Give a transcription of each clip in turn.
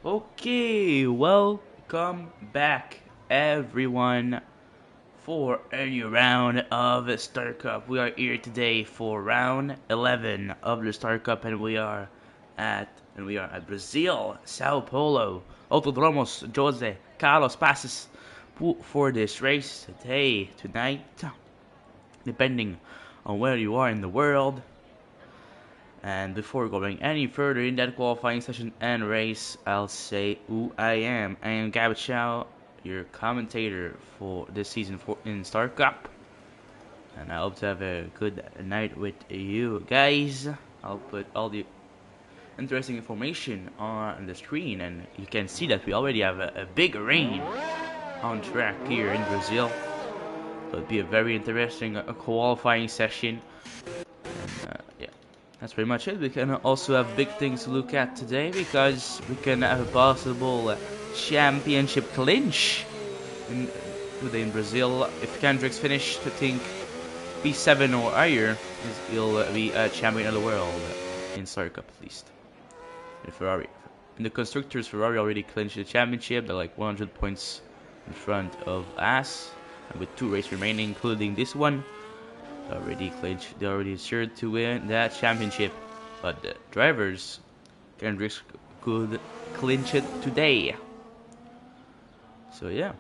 Okay, welcome back, everyone, for a new round of the Star Cup. We are here today for round 11 of the Star Cup, and we are at Brazil, Sao Paulo, Autodromos Jose Carlos Passes for this race tonight, depending on where you are in the world. And before going any further in that qualifying session and race, I'll say who I am. I am Gabit Chow, your commentator for this season in Star Cup. And I hope to have a good night with you guys. I'll put all the interesting information on the screen, and you can see that we already have a big rain on track here in Brazil. So it'll be a very interesting qualifying session. And yeah. That's pretty much it. We can also have big things to look at today because we can have a possible championship clinch today in Brazil. If Kendrick's finished, I think P7 or higher, he'll be a champion of the world in Star Cup at least. In Ferrari. In the constructors, Ferrari already clinched the championship. They're like 100 points in front of us, and with 2 races remaining, including this one. They already assured to win that championship, but the drivers Kendricks could clinch it today. So yeah,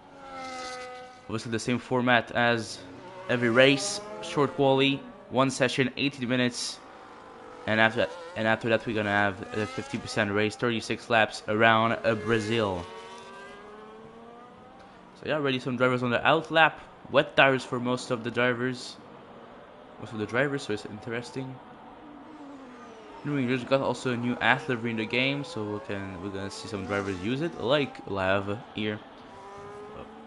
obviously the same format as every race: short quali, 1 session, 80 minutes, and after that we're gonna have a 50% race, 36 laps around Brazil. So yeah, already some drivers on the out lap, wet tires for most of the drivers. So it's interesting. We just got also a new athlete in the game, so we're gonna see some drivers use it, like Lava here.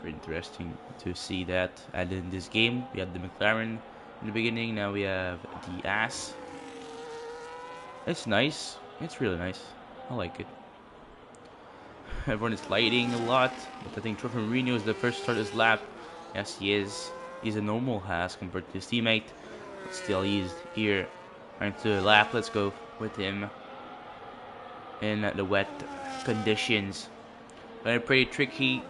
Pretty interesting to see that. And in this game, we had the McLaren in the beginning. Now we have the Ass. It's nice. It's really nice. I like it. Everyone is sliding a lot, but I think Trevor Marino is the first to start his lap. Yes, he is. He's a normal Haas compared to his teammate. But still, he's here trying to lap. Let's go with him in the wet conditions. But pretty tricky.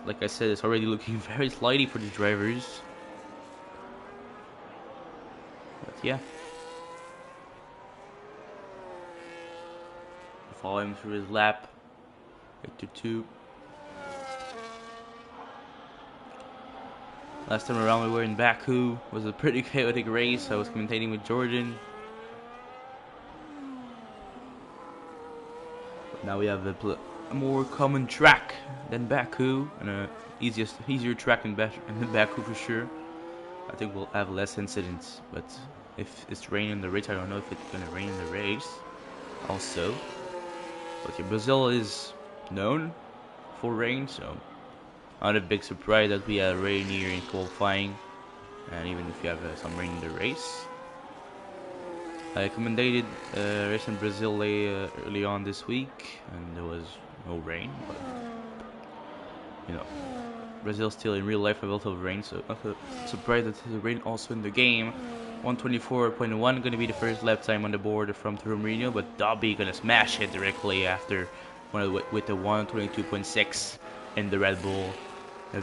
Like I said, it's already looking very slidey for the drivers. But yeah. Follow him through his lap. Victor 2. Last time around we were in Baku. It was a pretty chaotic race. I was commentating with Jordan. But now we have a more common track than Baku, and a easier track in Baku for sure. I think we'll have less incidents, but if it's raining in the race, I don't know if it's gonna rain in the race also. But yeah, Brazil is known for rain, so not a big surprise that we had rain here in qualifying, and even if you have some rain in the race. I commentated a race in Brazil early on this week, and there was no rain, but you know, Brazil still in real life have a lot of rain, so not surprised that there's rain also in the game. 124.1 gonna be the first lap time on the board from Toro Marino, but Dobby gonna smash it directly after with the 122.6 in the Red Bull.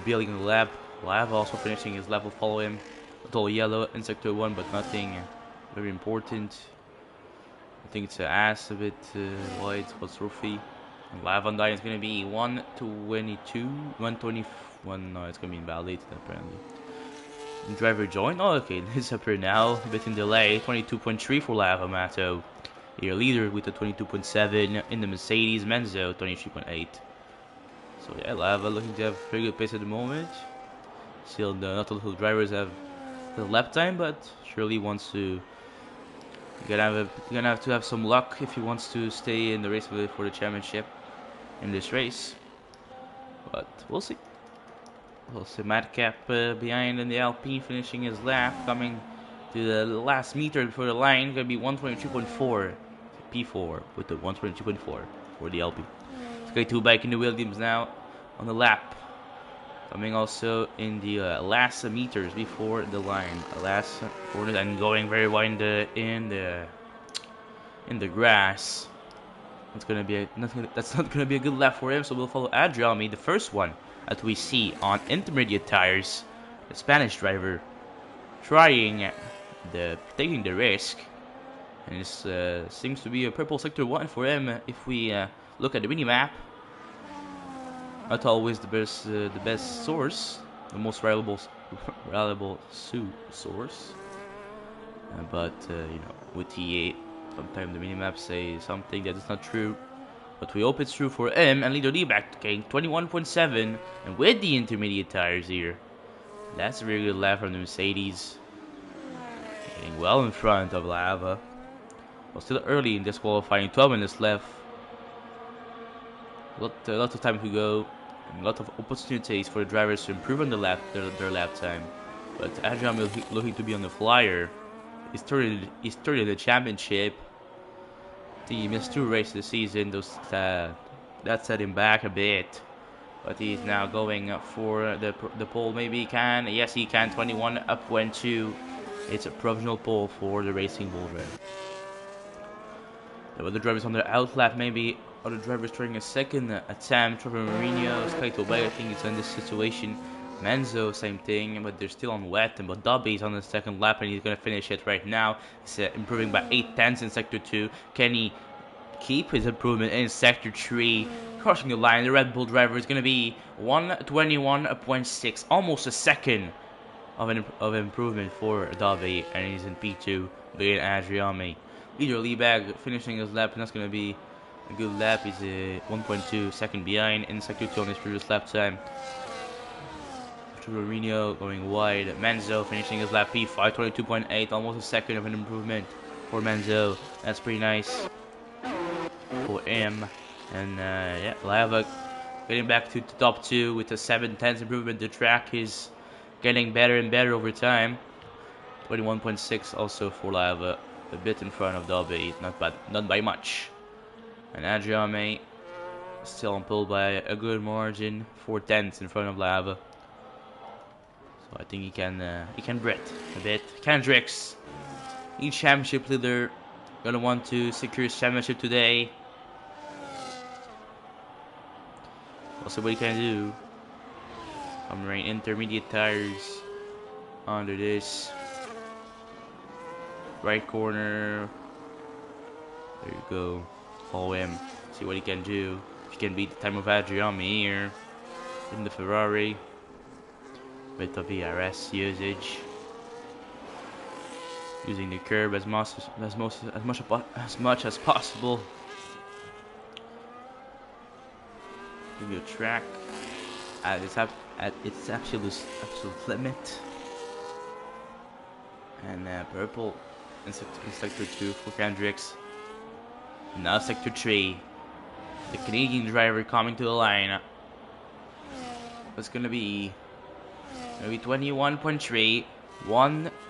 Building the lap. Lava also finishing his lap will follow him. It's all yellow in sector 1, but nothing very important. I think it's an ass a bit wide for Trophy. And Lava on is going to be 122, 121. No, it's going to be invalidated apparently. And driver join. Oh, okay, it's up here now. A bit in delay. 22.3 for Lava Mato. Your leader with the 22.7 in the Mercedes Menzo 23.8. So yeah, Lava looking to have very good pace at the moment. Still, not all the drivers have the lap time, but surely wants to. You're gonna have to have some luck if he wants to stay in the race for the championship in this race. But we'll see. We'll see Madcap behind in the Alpine finishing his lap, coming to the last meter before the line. Gonna be 122.4 P4 with the 122.4 for the Alpine. K2 back in the Williams now on the lap. Coming also in the last meters before the line. Last corner and going very wide in the grass. That's not gonna be a good lap for him. So we'll follow Adriami, the first one that we see on intermediate tires. The Spanish driver trying taking the risk, and this seems to be a purple sector 1 for him. If we look at the mini map, not always the best source, the most reliable source. But you know, with T8, sometimes the minimaps say something that is not true. But we hope it's true for him. And Lido back getting 21.7, and with the intermediate tires here, that's a very good lap from the Mercedes. Getting well in front of Lava. Well, still early in this qualifying, 12 minutes left. Lots of time to go. A lot of opportunities for the drivers to improve on their lap time. But Adrian is looking to be on the flyer. He's third in the championship. He missed 2 races this season. That set him back a bit. But he's now going for the pole. Maybe he can. Yes, he can. 21 up 1-2. It's a provisional pole for the Racing Bull Red. The other drivers on their outlap, maybe other drivers trying a second attempt. Trevor Mourinho, Skyto Bay, I think is in this situation. Menzo, same thing, but they're still on wet. But Dobby's on the second lap, and he's going to finish it right now. He's improving by 8 tenths in Sector 2. Can he keep his improvement in Sector 3? Crossing the line, the Red Bull driver is going to be 121.6, almost a second of improvement for Dobby, and he's in P2, being Adriami. Leader Liebag finishing his lap, and that's going to be a good lap. He's 1.2 second behind in Sector 2 on his previous lap time. Mourinho going wide. Menzo finishing his lap P5, 22.8, almost a second of an improvement for Menzo. That's pretty nice for him. And yeah, Lava getting back to the top 2 with a 7/10 improvement. The track is getting better and better over time. 21.6 also for Lava, a bit in front of Dobby, not by much. And Adriame still on pole by a good margin, 4 tenths in front of Lava. So I think he can Brit a bit. Kendricks, each championship leader, gonna want to secure his championship today. Also, what he can do. I'm running intermediate tires under this right corner. There you go. Follow him. See what he can do. If he can beat the time of Adriami here in the Ferrari with the VRS usage. Using the curb as much as possible. Give you a track at its absolute limit. And purple in sector 2 for Kendricks. Now sector 3. The Canadian driver coming to the line. It's gonna be 21.3.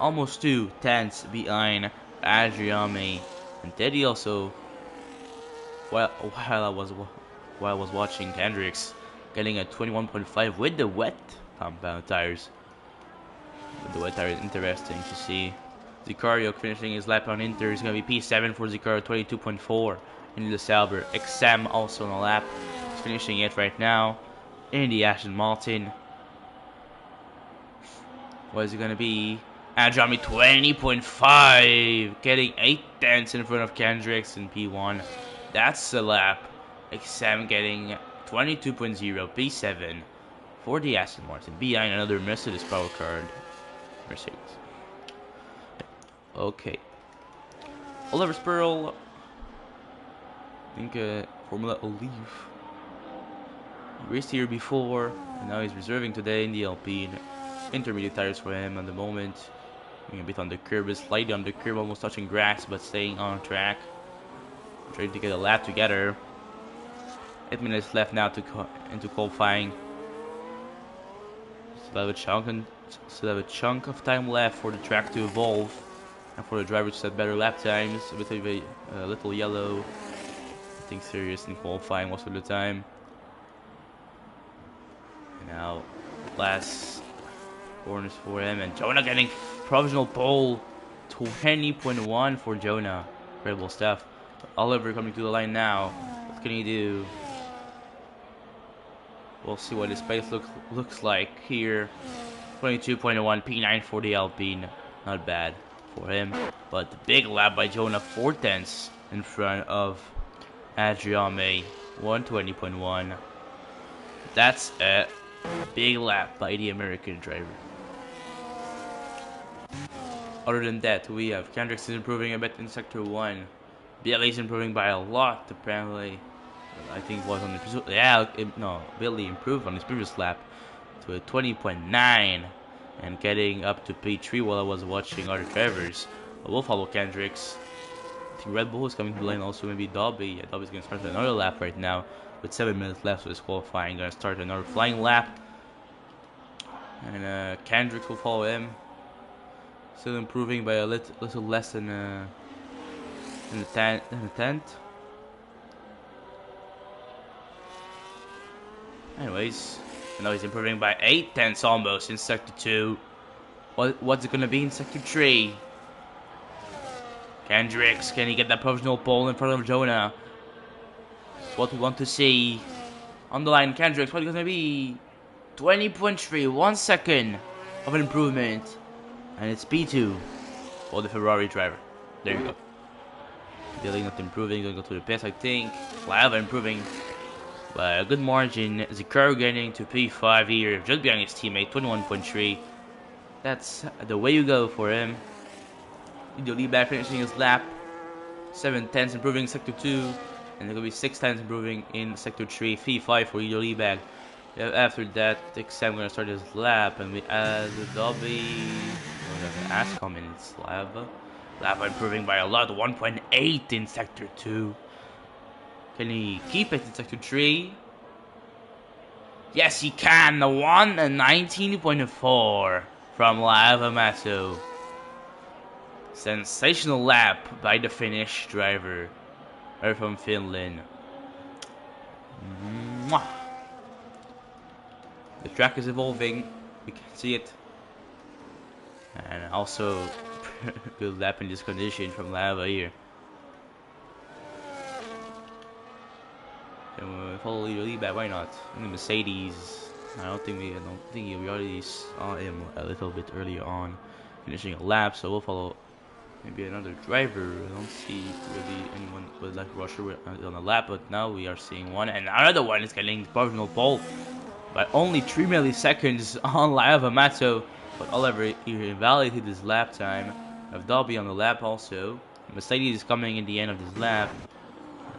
Almost 2 tenths behind Adriami. And Teddy also, while I was watching Kendricks getting a 21.5 with the wet compound tires. With the wet tires, interesting to see. Zicario finishing his lap on Inter is going to be P7 for Zicario, 22.4 in the Sauber. XM also on the lap. He's finishing it right now in the Aston Martin. What is it going to be? Adriami 20.5, getting 8 tenths in front of Kendricks in P1. That's a lap. XM getting 22.0, P7 for the Aston Martin, behind another Mercedes power card. Mercedes. Okay. Oliver Spurl, I think Formula Olive. He raced here before, and now he's reserving today in the Alpine. Intermediate tires for him at the moment. Going a bit on the curb, slightly on the curb, almost touching grass, but staying on track. Trying to get a lap together. 8 minutes left now into qualifying. Still have a chunk of time left for the track to evolve and for the drivers to set better lap times. A little yellow. I think serious in qualifying most of the time. And now last corners for him, and Jonah getting provisional pole. 20.1 for Jonah. Incredible stuff. Oliver coming to the line now. can he do? We'll see what his pace looks like here. 22.1 P9 for the Alpine. Not bad for him. But the big lap by Jonah, 4/10 in front of Adrian May. 120.1. That's a big lap by the American driver. Other than that, we have Kendricks is improving a bit in Sector 1. Billy is improving by a lot, apparently. I think it was on the Billy improved on his previous lap to a 20.9 and getting up to P3 while I was watching other drivers. We'll follow Kendricks. I think Red Bull is coming to the lane, also maybe Dobby. Yeah, Dobby's going to start another lap right now with 7 minutes left, so his qualifying. Going to start another flying lap. And Kendricks will follow him. Still improving by a little less than a tenth. Anyways, I know he's improving by 8/10 almost in Sector 2. What's it gonna be in Sector 3? Kendricks, can he get that provisional pole in front of Jonah? That's what we want to see. On the line, Kendricks, what's it gonna be? 20.3, 1 second of an improvement. And it's P2 for the Ferrari driver. There you go. Billy not improving, gonna go to the pits, I think. Lava improving by a good margin. Zikaro getting to P5 here, just behind his teammate, 21.3. That's the way you go for him. Lido Lieberg finishing his lap. 7/10 improving in Sector 2. And there will be 6/10 improving in Sector 3. P5 for Lido Lieberg. After that, Sam gonna start his lap, and we add the Dobby. Ascom in its lava. Lava improving by a lot, 1.8 in Sector 2. Can he keep it in Sector 3? Yes, he can. The 19.4 from Lava Masso. Sensational lap by the Finnish driver. Or from Finland. Mwah. The track is evolving. We can see it. And also, good lap in this condition from Lava here. And we'll follow Lido Lieberg, why not? In the Mercedes, I don't think we already saw him a little bit earlier on, finishing a lap. So we'll follow maybe another driver. I don't see really anyone with like Russia on a lap, but now we are seeing one, and another one is getting the provisional pole by only 3 milliseconds on Lava Masso. But Oliver he invalidated his lap time. We have Dobby on the lap also. Mercedes is coming in the end of this lap.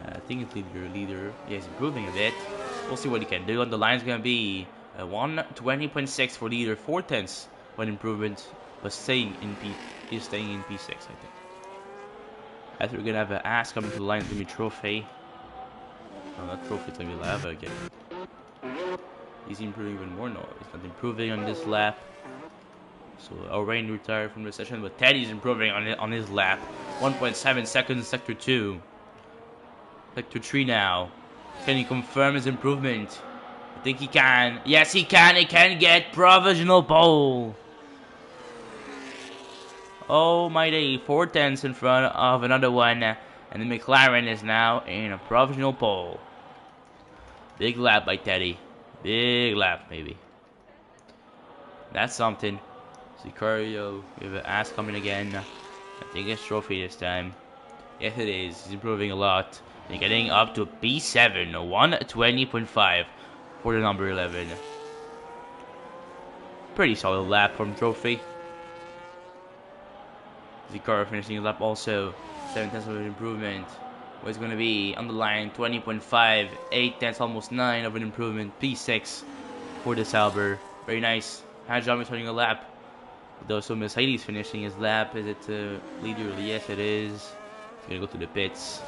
I think it's leader. Yeah, he's improving a bit. We'll see what he can do. On the line is going to be 120.6 for leader, 4/10 one improvement, but staying in he's staying in P6, I think. After we're going to have an ass coming to the line, it's going to be Trophy. No, not Trophy, it's going to be Lava again. He's improving even more. No, he's not improving on this lap. So O'Rain retired from the session, but Teddy's improving on his lap. 1.7 seconds, Sector 2. Sector 3 now. Can he confirm his improvement? I think he can. Yes, he can. He can get provisional pole. Oh my day. 4/10 in front of another one. And the McLaren is now in a provisional pole. Big lap by Teddy. Big lap, maybe. That's something. Sicario, we have an ass coming again. I think it's Trophy this time. Yes, it is. He's improving a lot. And getting up to P7, 120.5 for the number 11. Pretty solid lap from Trophy. Zikaro finishing his lap also. 7/10 of an improvement. What's going to be on the line? 20.5, 8/10, almost 9 of an improvement. P6 for the Sauber. Very nice. Hajjam is running a lap. Also, Mercedes finishing his lap. Is it leader? Yes, it is. He's going to go to the pits.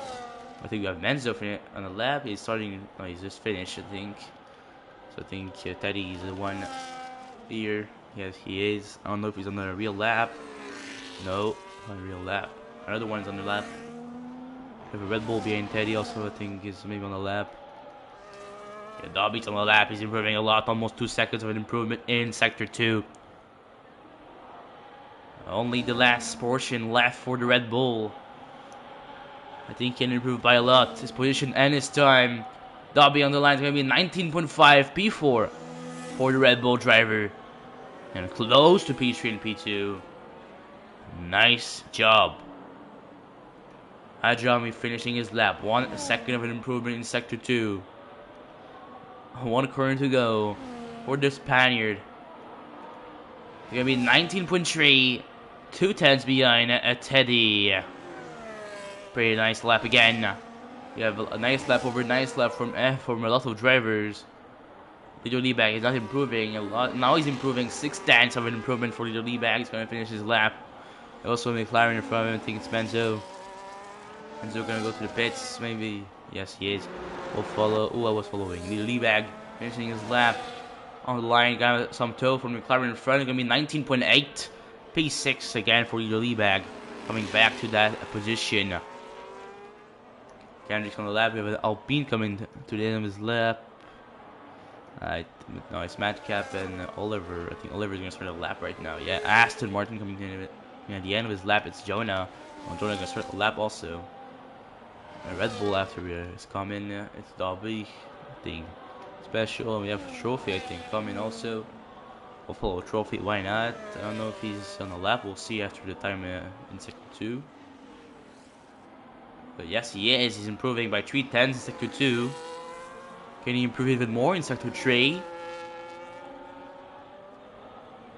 I think we have Menzo on the lap. He's starting. No, he's just finished, I think. So I think Teddy is the one here. Yes, he is. I don't know if he's on a real lap. No, not a real lap. Another one's on the lap. We have a Red Bull behind Teddy also. I think he's maybe on the lap. Yeah, Dobby's on the lap. He's improving a lot. Almost 2 seconds of an improvement in Sector 2. Only the last portion left for the Red Bull. I think he can improve by a lot. His position and his time. Dobby on the line is going to be 19.5 P4 for the Red Bull driver. And close to P3 and P2. Nice job. Adjami finishing his lap. 1 second of an improvement in Sector 2. 1 corner to go for the Spaniard. It's going to be 19.3. 2 tenths behind Teddy. Pretty nice lap again. You have a nice lap over nice lap from a lot of drivers. Lido Liebag is not improving a lot. Now he's improving 6 tenths of an improvement for Lido Liebag. He's going to finish his lap. Also McLaren in front of him. I think it's Benzo. Benzo going to go to the pits. Maybe. Yes, he is. We'll follow. Oh, I was following. Lido Liebag finishing his lap. On the line, got some tow from McLaren in front. It's going to be 19.8. P6 again for Lido Liebag. Coming back to that position. Kendrick's on the lap. We have Alpine coming to the end of his lap. No, it's Madcap and Oliver. I think Oliver's going to start a lap right now. Yeah, Aston Martin coming to the end of his lap. It's Jonah. Jonah's going to start the lap also. Red Bull after is coming. It's Dobby. I think special. We have Trophy, I think, coming also. We'll follow Trophy. Why not? I don't know if he's on the lap. We'll see after the time in Sector 2. But yes, he is. He's improving by 3 tenths in Sector 2. Can he improve even more in Sector 3?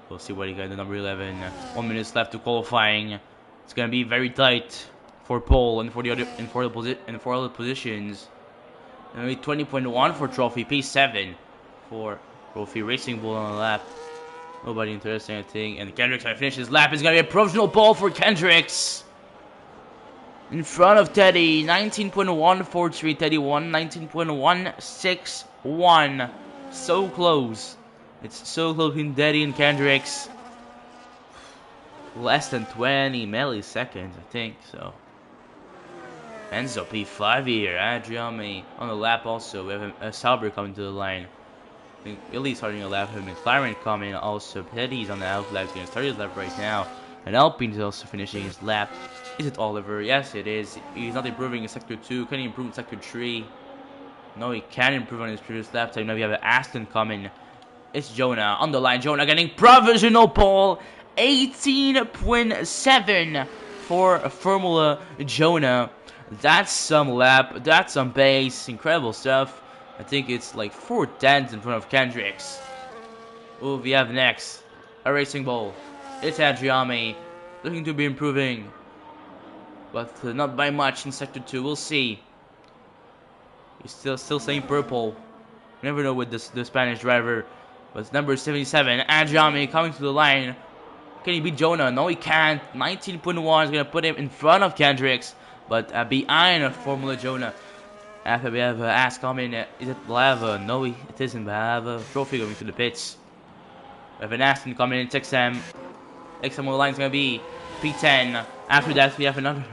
We'll see what he got in the number 11. 1 minute left to qualifying. It's gonna be very tight for pole and for the other positions. And maybe 20.1 for Trophy. P7 for Trophy. Racing Bull on the lap. Nobody interesting, I think. And Kendrick's gonna finish his lap. It's gonna be a provisional pole for Kendricks. In front of Teddy, 19.143, Teddy 1, 19.161. So close. It's so close between Teddy and Kendricks. Less than 20 milliseconds, I think, so. Enzo P5 here, Adriami on the lap also. We have a Sauber coming to the line. I think Illy's starting a lap, we have McLaren coming also. Teddy's on the out lap, he's going to start his lap right now. And Alpine's also finishing his lap. Is it Oliver? Yes, it is. He's not improving in Sector 2. Can he improve in Sector 3? No, he can improve on his previous lap time. Now we have Aston coming. It's Jonah on the line. Jonah getting provisional pole. 18.7 for Formula Jonah. That's some lap. That's some pace. Incredible stuff. I think it's like 4 tenths in front of Kendricks. Who we have next? A Racing Bull. It's Adriami. Looking to be improving. But not by much in Sector 2. We'll see. He's still saying purple. You never know with the Spanish driver. But it's number 77. Adriami coming to the line. Can he beat Jonah? No, he can't. 19.1 is going to put him in front of Kendricks. But behind Formula Jonah. After we have Ass coming. Is it Lava? No, it isn't Lava. Trophy going to the pits. We have an Aston coming in. It's XM. XM on the line is going to be P10. After that, we have another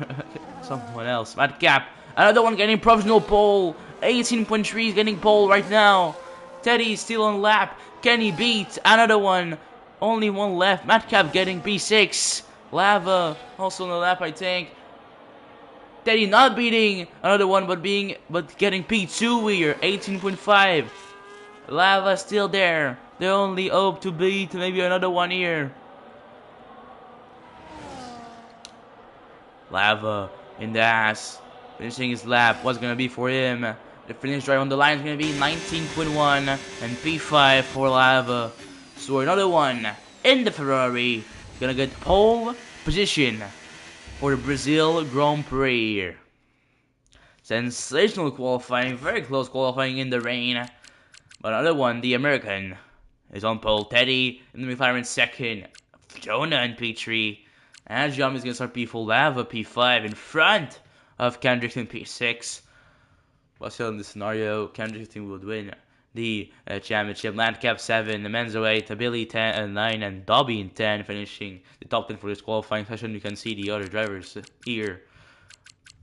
someone else. Madcap. Another one getting provisional pole. 18.3 is getting pole right now. Teddy still on lap. Can he beat another one? Only one left. Madcap getting P6. Lava also on the lap, I think. Teddy not beating another one, but getting P2 here. 18.5. Lava still there. They only hope to beat maybe another one here. Lava in the ass. Finishing his lap. What's gonna be for him? The finish drive on the line is gonna be 19.1 and P5 for Lava. So another one in the Ferrari. Gonna get pole position for the Brazil Grand Prix. Sensational qualifying. Very close qualifying in the rain. But another one, the American, is on pole. Teddy in the McLaren second. Jonah in P3. And Jam is going to start P4, Lava P5 in front of Kendrick in P6. But still in this scenario, Kendrick team would win the championship. Madcap 7, the Menzo 8, Billy 10 and 9, and Dobby in 10, finishing the top 10 for this qualifying session. You can see the other drivers here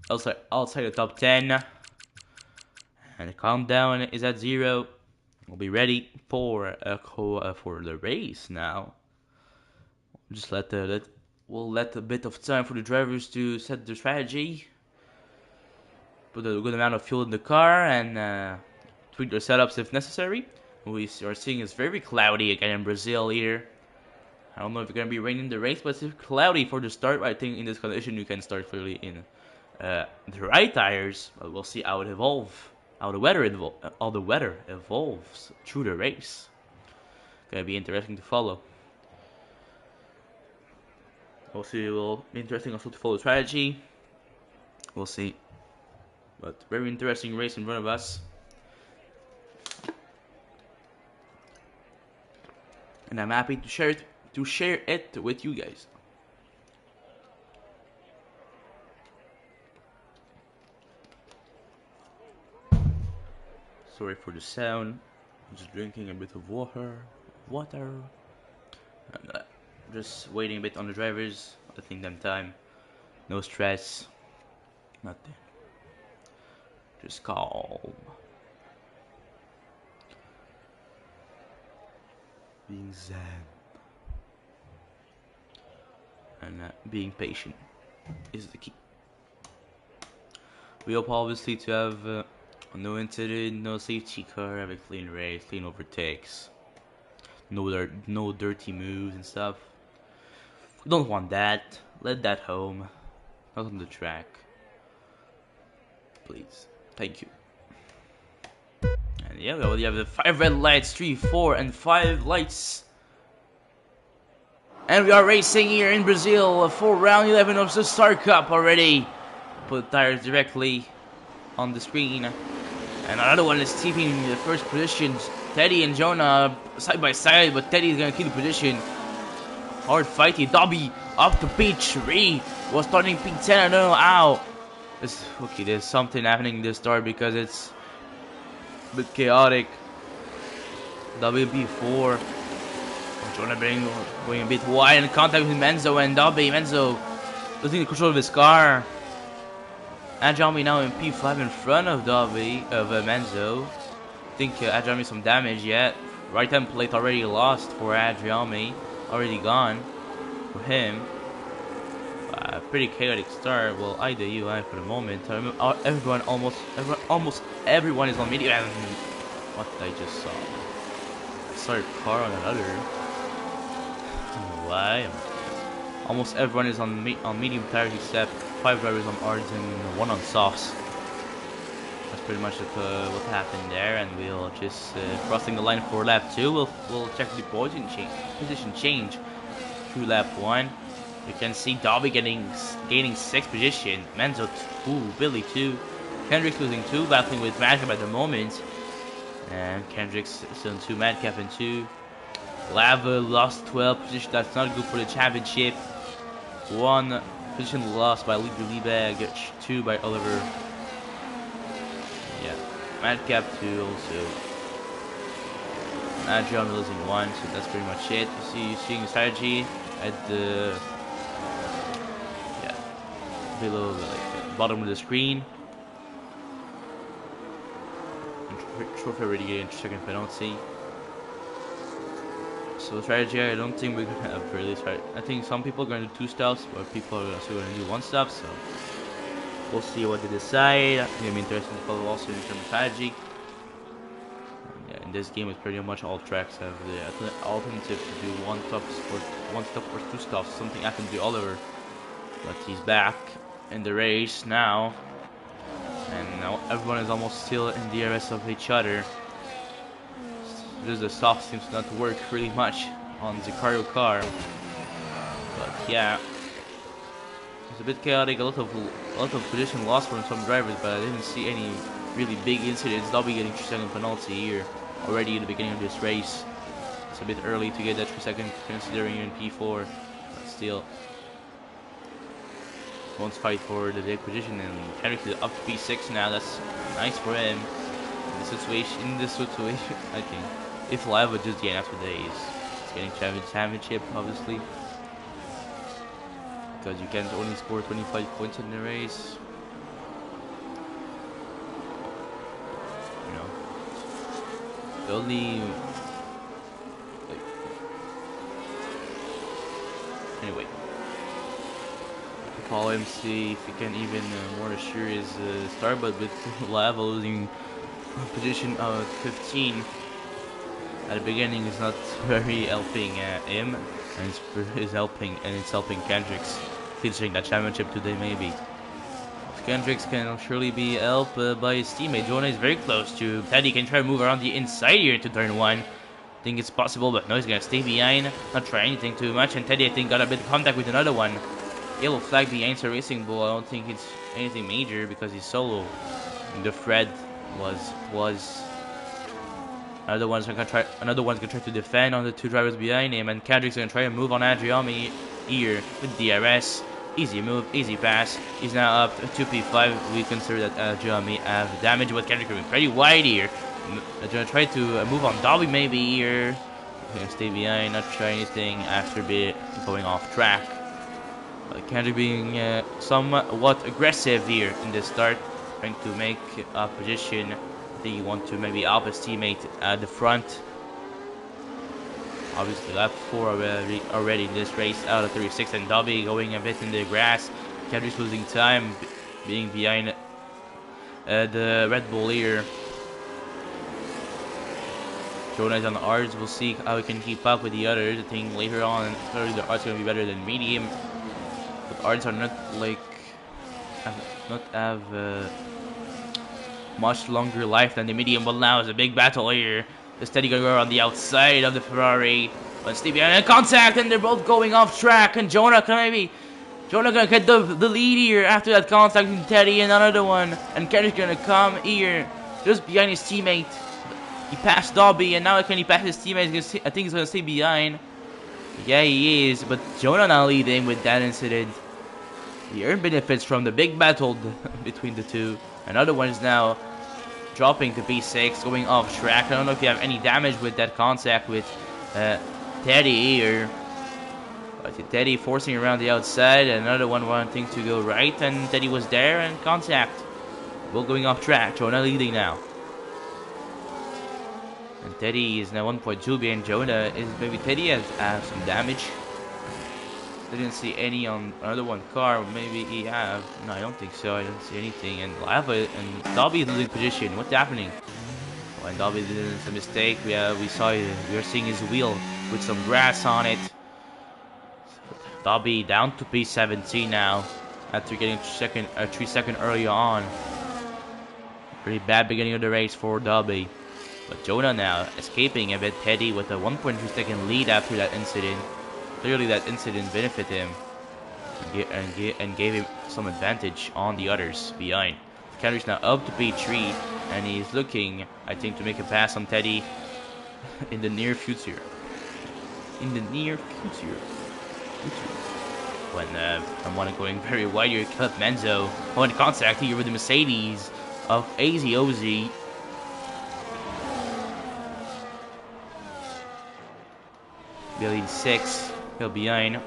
outside the top 10. And the countdown is at 0. We'll be ready for the race now. Just we'll let a bit of time for the drivers to set their strategy. put a good amount of fuel in the car and tweak their setups if necessary. We are seeing it's very cloudy again in Brazil here. I don't know if it's gonna be raining the race, but it's cloudy for the start. I think in this condition you can start clearly in the right tires, but we'll see how it evolves, how the weather evolves through the race. Gonna be interesting to follow. Also, it will be interesting also to follow strategy. We'll see, but very interesting race in front of us. And I'm happy to share it with you guys. Sorry for the sound. I'm just drinking a bit of water. And, just waiting a bit on the drivers, letting them time. No stress. Nothing. Just calm. Being zen. And being patient is the key. We hope obviously to have no incident, no safety car, have a clean race, clean overtakes. No dirty moves and stuff. We don't want that. Let that home. Not on the track. Please. Thank you. And yeah, we already have the 5 red lights, 3, 4, and 5 lights. And we are racing here in Brazil for round 11 of the Star Cup already. Put the tires directly on the screen. And another one is keeping the first position. Teddy and Jonah side by side, but Teddy is going to keep the position. Hard fighting. Dobby up to P3. Was starting P10. I don't know how. Okay, there's something happening in this start because it's a bit chaotic. Dobby P4. Jonah going a bit wide in contact with Menzo and Dobby. Menzo losing the control of his car. Adjami now in P5 in front of Dobby, of Menzo. I think Adjami some damage yet. Right hand plate already lost for Adjami. Already gone for him. Pretty chaotic start. Well, either UI for the moment. Almost everyone is on medium. What I just saw. I saw a car on another. I don't know why. Almost everyone is on medium tires except 5 drivers on hards and 1 on softs. That's pretty much what happened there, and we'll just crossing the line for lap 2. We'll check the position change through lap 1. You can see Dobby gaining 6th position, Menzo 2, Billy 2, Kendricks losing 2, battling with Madcap at the moment, and Kendricks still in 2, Madcap in 2. Lava lost 12 position. That's not good for the championship. 1 position lost by Lieber Liebag, 2 by Oliver. Yeah, Madcap 2 also. Adrian losing 1, so that's pretty much it. You seeing the strategy at the below the bottom of the screen. Trophy already getting 2nd penalty. So strategy, I don't think we're gonna have really start. I think some people are gonna do 2 stops, but people are also gonna do 1 stop. So we'll see what they decide. It's gonna be interesting to follow also in terms of strategy. Yeah, in this game, it's pretty much all tracks have the alternative to do 1 stop or 2 stops. Something happened to Oliver, but he's back in the race now, and now everyone is almost still in the DRS of each other. Just the soft seems not to work really much on Zicario car, but yeah, it's a bit chaotic. A lot of position loss from some drivers, but I didn't see any really big incidents. Dobby getting 3-second penalty here already in the beginning of this race. It's a bit early to get that 3-second considering you're in P4, but still. Wants fight for the big position, and Kendrick is up to P6 now. That's nice for him. In this situation, I think if Live would just gain after days, it's getting championship obviously, because you can't only score 25 points in the race. You know, the only anyway. Follow him, see if he can even more assure his start, but with Lava losing position of 15 at the beginning is not very helping him, and it's helping Kendricks clinching that championship today maybe. Kendricks can surely be helped by his teammate. Jonah is very close to Teddy. Can try to move around the inside here to turn one. Think it's possible, but no, he's gonna stay behind, not try anything too much. And Teddy, I think, got a bit of contact with another one. Yellow flag behind the Racing Bull. I don't think it's anything major because he's solo. And the Fred was another one's gonna try to defend on the two drivers behind him, and Kendrick's gonna try to move on Adriami here with DRS. Easy move, easy pass. He's now up to P5. We consider that Adriami have damage, but Kendrick going pretty wide here. Gonna try to move on Dobby maybe here. Gonna stay behind, not try anything after going off track. Kendrick being somewhat aggressive here in the start, trying to make a position. I think he wants to maybe help his teammate at the front. Obviously lap 4 already in this race out of 36, and Dobby going a bit in the grass. Kendrick's losing time, being behind the Red Bull here. Jonah is on the Ards. We'll see how he can keep up with the others. I think later on, clearly the Ards are going to be better than medium. But Ards are not like have much longer life than the medium. But now is a big battle here. The Steady gonna go on the outside of the Ferrari. But stay behind contact, and they're both going off track. And Jonah gonna get the lead here after that contact with Teddy and another one. And Kendrick's gonna come here just behind his teammate. He passed Dobby, and now can he pass his teammate? I think he's gonna stay behind. Yeah, he is. But Jonah now leading with that incident. He earned benefits from the big battle between the two. Another one is now dropping to P6, going off track. I don't know if you have any damage with that contact with Teddy here. But Teddy forcing around the outside, another one wanting to go right, and Teddy was there, and contact. Both going off track. Jonah leading now. And Teddy is now 1.2 behind Jonah. Maybe Teddy has some damage. I didn't see any on another one car. Maybe he have. No, I don't think so. I don't see anything. And Lava and Dobby is losing position. What's happening? When Dobby did a mistake, we are seeing his wheel with some grass on it. Dobby down to P17 now after getting 3 seconds earlier on. Pretty bad beginning of the race for Dobby. But Jonah now escaping a bit Teddy with a 1.2 second lead after that incident. Clearly that incident benefited him and gave him some advantage on the others behind. Kendrick's now up to P3, and he's looking, I think, to make a pass on Teddy in the near future. When someone going very wide here, Caleb Menzo on contact here with the Mercedes of AZOZ. Billy 6, he'll behind.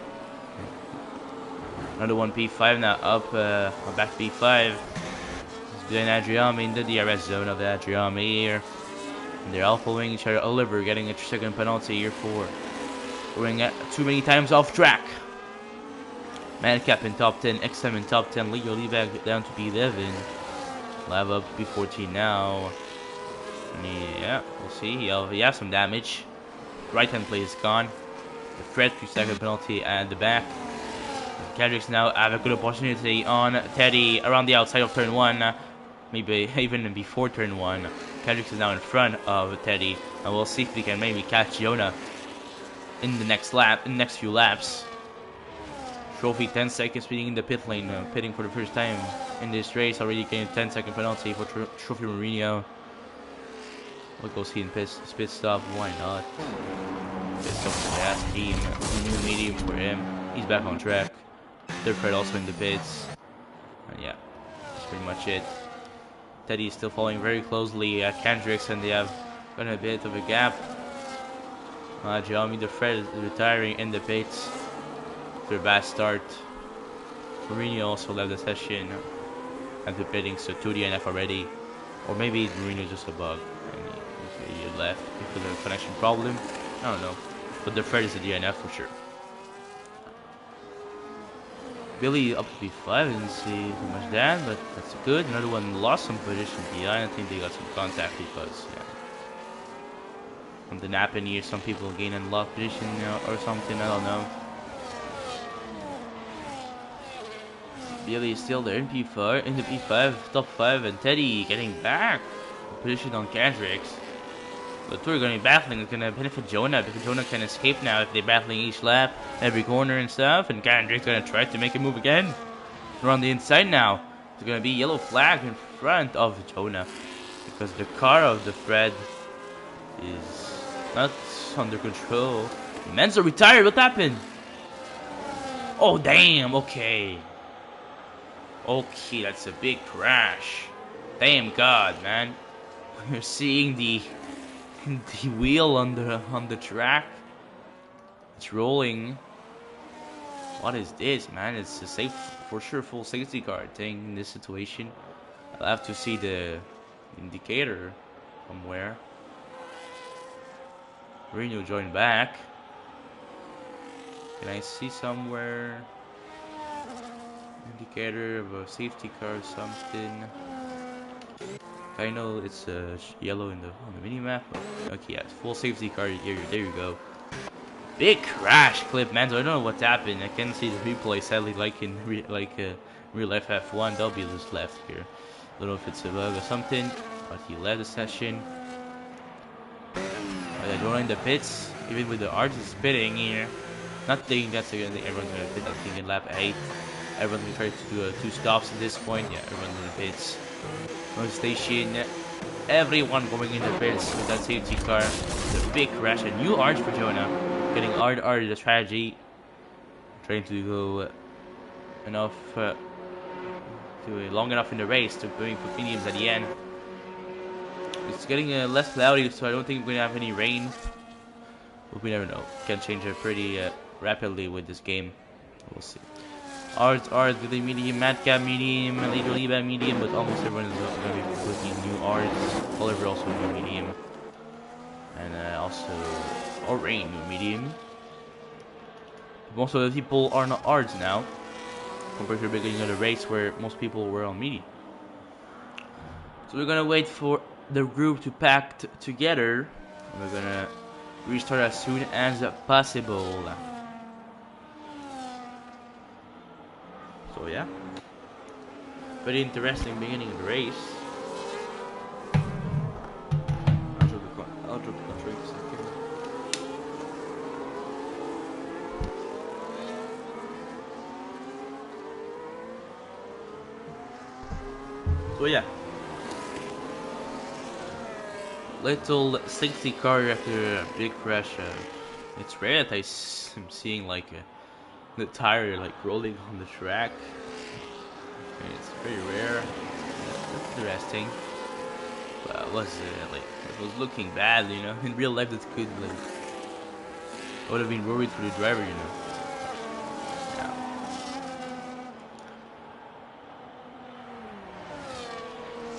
Another one P5 now up, back to P5. He's behind Adriami in the DRS zone of Adriami here. And they're all following each other. Oliver getting a second penalty here for going too many times off track. Madcap in top 10, XM in top 10, Leo Leback down to P11. Lava up to P14 now. And yeah, we'll see. He has some damage. Right hand play is gone. The Fred 3-second penalty at the back. Kendricks now have a good opportunity on Teddy around the outside of turn 1. Maybe even before turn 1. Kendricks is now in front of Teddy. And we'll see if we can maybe catch Jonah in the next few laps. Trophy 10 seconds speeding in the pit lane. Pitting for the first time in this race. Already getting a 10-second penalty for Trophy Mourinho. We'll go see in pit stop. Why not? Pit stop for the last team. New medium for him. He's back on track. Third Fred also in the pits. And yeah, that's pretty much it. Teddy is still following very closely at Kendricks, and they have got a bit of a gap. Jeremy the Fred is retiring in the pits after a bad start. Mourinho also left the session after pitting, so 2 DNF already. Or maybe Mourinho just a bug and he left because of a connection problem. I don't know. But the Fred is a DNF for sure. Billy up to B5. I didn't see too much that, but that's good. Another one lost some position. D9. I think they got some contact because yeah, something happened here. Some people gain and lost position or something. I don't know. Billy is still there in P4, in the P5, top 5, and Teddy getting back position on Kendrix. The two are going to be battling. It's going to benefit Jonah because Jonah can escape now if they're battling each lap, every corner and stuff. And Kendrick's going to try to make a move again. They're on the inside now. There's going to be yellow flag in front of Jonah because the car of the Fred is not under control. Menzo retired. What happened? Oh, damn. Okay. Okay, that's a big crash. Damn God, man. We're seeing the wheel on the track. It's rolling. What is this, man? It's a safe, for sure, full safety car thing in this situation. I'll have to see the indicator somewhere. Reno joined back. Can I see somewhere indicator of a safety car or something? I know it's yellow on the mini map. Okay, yeah, full safety car here. There you go. Big crash clip, man. So I don't know what's happened. I can't see the replay. Sadly, like in real life F1, W just left here. I don't know if it's a bug or something, but he left the session. They're joining the pits, even with the artist spitting here. Not thinking that's a good thing. Everyone's gonna pit. I think in lap 8. Everyone's gonna try to do 2 stops at this point. Yeah, everyone's in the pits. No station. Everyone going in the pits with that safety car. It's a big crash. A new arch for Jonah. Getting R the strategy. Trying to go enough long enough in the race to bring for mediums at the end. It's getting less cloudy, so I don't think we're gonna have any rain. But we never know. Can change it pretty rapidly with this game. We'll see. Arts, with the medium, Madcap medium, Leader Liba medium, but almost everyone is going to be putting new arts. Oliver also new medium. And also Orain new medium. Most of the people are not arts now, compared to the beginning of the race where most people were on medium. So we're going to wait for the group to pack together. And we're going to restart as soon as possible. So yeah, very interesting beginning of the race. I'll drop the control in a second. So yeah, little safety car after a big crash. It's rare that I'm seeing like the tire like rolling on the track. It's very rare. That's interesting. But it was looking bad, you know. In real life, that could I would have been worried for the driver, you know. Yeah.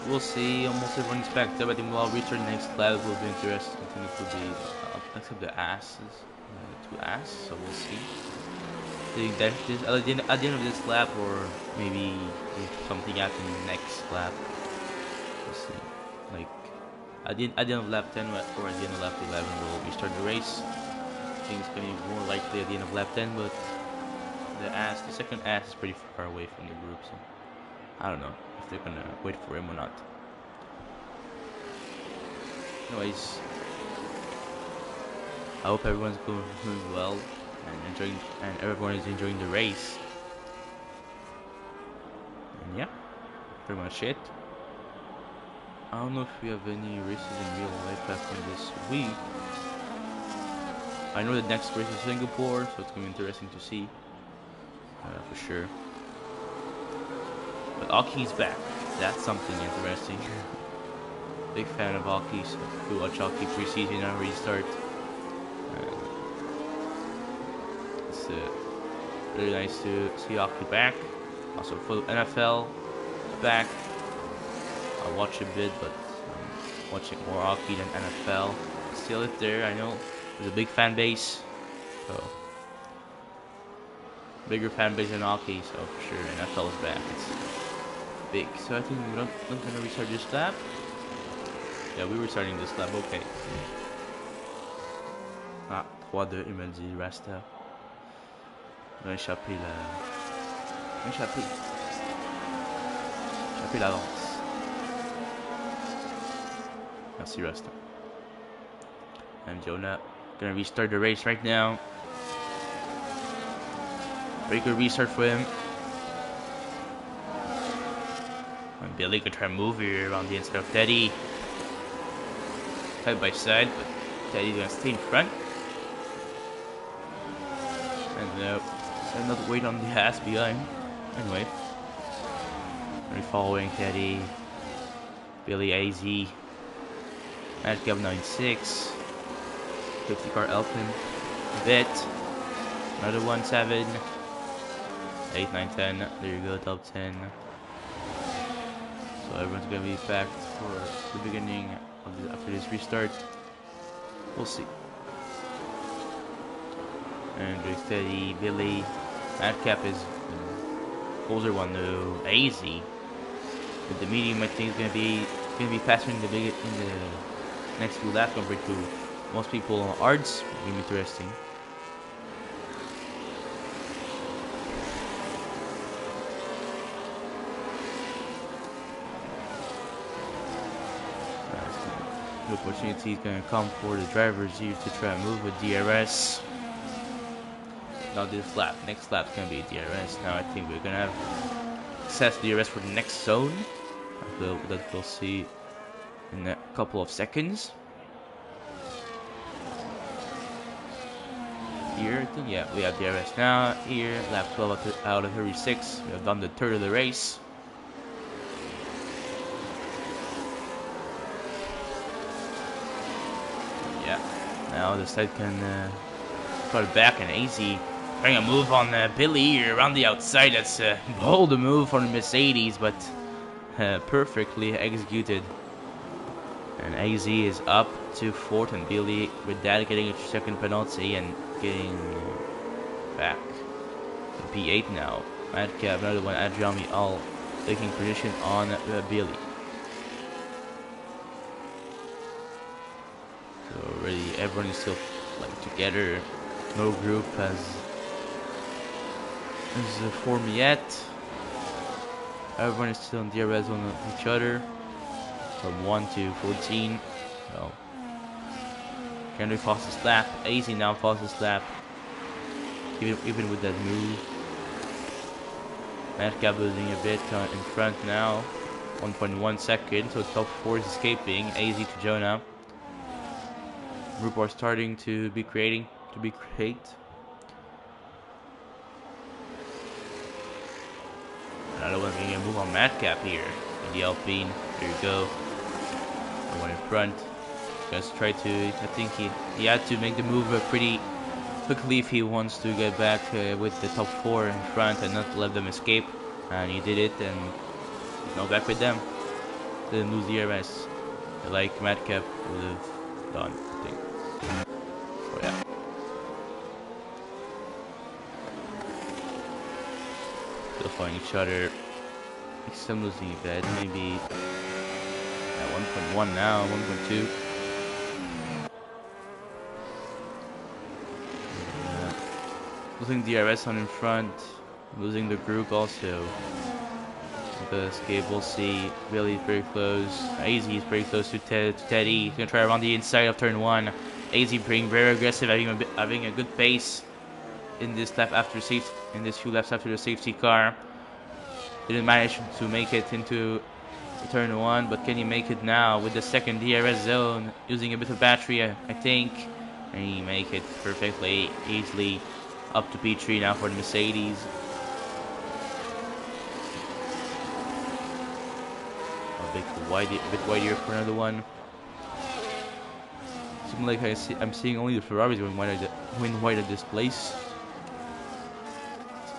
We'll see. Almost everyone's packed up. I think we'll return next lap. Will be interesting. I think it will be except the asses, 2 ass. So we'll see. That this at the end of this lap, or maybe if something happens next lap. We'll see. Like at the end of lap 10 or at the end of lap 11, we'll restart the race. I think it's gonna be more likely at the end of lap 10, but the second ass is pretty far away from the group, so I don't know if they're gonna wait for him or not. Anyways, I hope everyone's doing well. And everyone is enjoying the race. And yeah, pretty much it. I don't know if we have any races in real life happening this week. I know the next race is Singapore, so it's gonna be interesting to see for sure. But Aki's back. That's something interesting. Big fan of Aki, so we watch Aki preseason and restart. Really nice to see Aki back. Also full NFL back. I watch a bit, but I'm watching more Aki than NFL. Still it there, I know. There's a big fan base. So bigger fan base in hockey, so for sure NFL is back. It's big. So I think we're not gonna restart this lap. Yeah, we were starting this lap. Okay. Ah, 3-2, il me dit Rasta. On a échappé échappé l'avance. Merci Rasta. And Jonah gonna restart the race right now. Pretty good restart for him. And Billy could try to move here around the inside of Teddy. Side by side, but Teddy's gonna stay in front. And another weight on the ass behind. Anyway. We're following Teddy. Billy AZ. Madcap 9-6. 50 car Elfin. Bit. Another 1-7. 8, 9, 10. There you go, top 10. So everyone's gonna be packed for the beginning of after this restart. We'll see. And Drake Steady, Billy, Madcap is closer one though. AZ. But the medium I think is gonna be faster in the next few laps compared to most people on Arts. Gonna be interesting. The opportunity is going to come for the drivers here to try and move with DRS. Not this lap. Next lap is going to be DRS. Now I think we're going to have access to DRS for the next zone. That we'll see in a couple of seconds. Here, I think, yeah, we have DRS now. Here, lap 12 out of 36. We have done the third of the race. Now the side can put it back, and AZ trying a move on Billy around the outside. That's a bold move from the Mercedes, but perfectly executed. And AZ is up to 4th, and Billy with that getting a second penalty and getting back to P8 now. Madcap, another one, Adriami all taking position on Billy. So already everyone is still like together. No group has formed yet. Everyone is still in DRS on each other from 1 to 14. So Henry fastest lap. AZ now fastest lap. Even with that move. Madcap losing a bit in front now. 1.1 seconds. So top 4 is escaping. AZ to Jonah. Group are starting to be create. Another one being a move on Madcap here in the Alpine. There you go. One in front. Just try to. I think he had to make the move pretty quickly if he wants to get back with the top 4 in front and not let them escape. And he did it, and he's now back with them. Didn't lose the DRS like Madcap would have done, I think. So yeah. Still fighting each other. Some losing a bit, maybe at 1.1 now, 1.2. Losing DRS on in front, losing the group also. The escape, we'll see. Billy's very close. AZ is pretty close to Teddy. He's gonna try around the inside of turn 1. AZ being very aggressive, having a good pace in this lap after in this few laps after the safety car. Didn't manage to make it into turn 1, but can he make it now with the second DRS zone? Using a bit of battery, I think. And he make it perfectly, easily up to P3 now for the Mercedes. A bit wider for another one. Seems like I'm seeing only the Ferraris going wide at this place.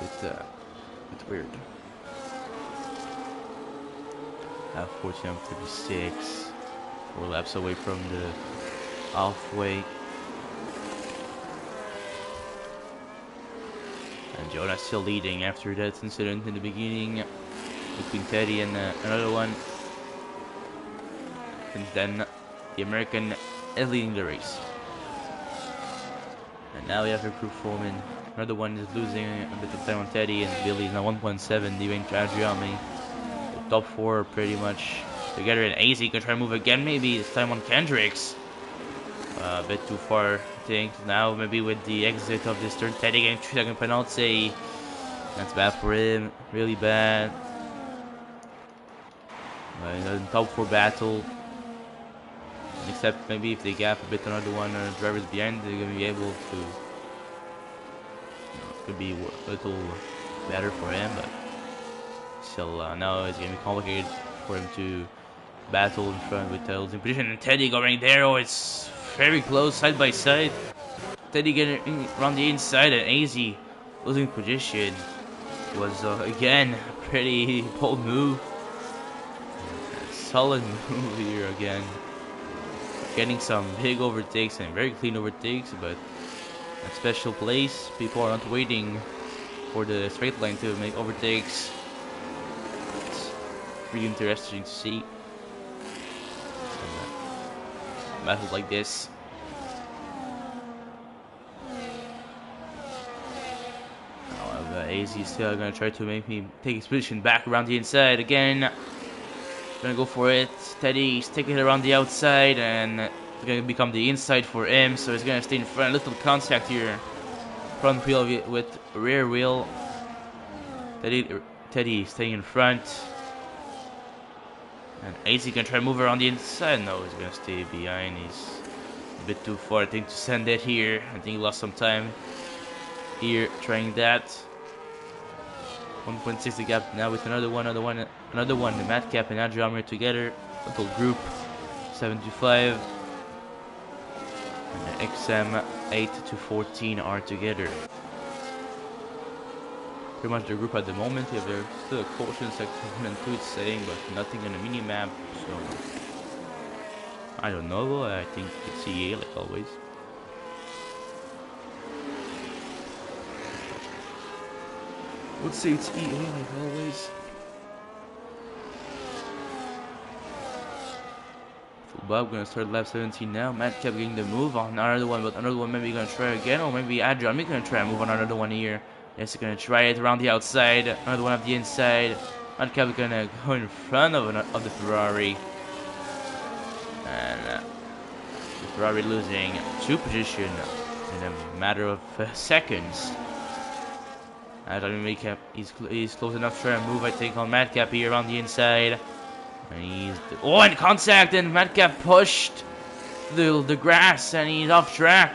It's a bit weird. 14 36. 4 laps away from the halfway. And Jonah still leading after that incident in the beginning between Teddy and another one. And then the American is leading the race. And now we have a group forming. Another one is losing a bit of time on Teddy, and Billy is now 1.7, leaving Adriami. The top 4 pretty much together, and AZ can try to move again, maybe this time on Kendricks. A bit too far, I think. Now maybe with the exit of this turn, Teddy getting 2-second penalty. That's bad for him, really bad. In the top 4 battle. Except maybe if they gap a bit another one or drivers behind, they're gonna be able to. Could be a little better for him, but still now it's gonna be complicated for him to battle in front with the losing position. And Teddy going there, oh, it's very close, side by side. Teddy getting around the inside, and AZ losing position. Was again a pretty bold move. Solid move here again. Getting some big overtakes and very clean overtakes, but a special place. People are not waiting for the straight line to make overtakes. It's really interesting to see. Battles like this. AZ is still gonna try to make me take his position back around the inside again. Gonna go for it. Teddy's taking it around the outside, and it's gonna become the inside for him, so he's gonna stay in front. Little contact here. Front wheel with rear wheel. Teddy staying in front. And AZ can try to move around the inside. No, he's gonna stay behind. He's a bit too far, I think, to send it here. I think he lost some time here trying that. 1.6 the gap now with another one. The Madcap and Adriamir together. Little group 7-5. And the XM 8-14 are together. Pretty much the group at the moment. Yeah, there's still a caution section 1 and 2 it's saying, but nothing on the mini map. So I don't know. I think it's EA like always. Let's say it's EA like always. Full Bob gonna start lap 17 now. Madcap getting the move on another one, but another one maybe gonna try again, or maybe Adrian gonna try and move on another one here. Yes, gonna try it around the outside, another one at the inside. Madcap gonna go in front of the Ferrari, and the Ferrari losing 2 positions in a matter of seconds. He's close enough to try and move, I think, on Madcap here on the inside. And and contact, and Madcap pushed the grass, and he's off track.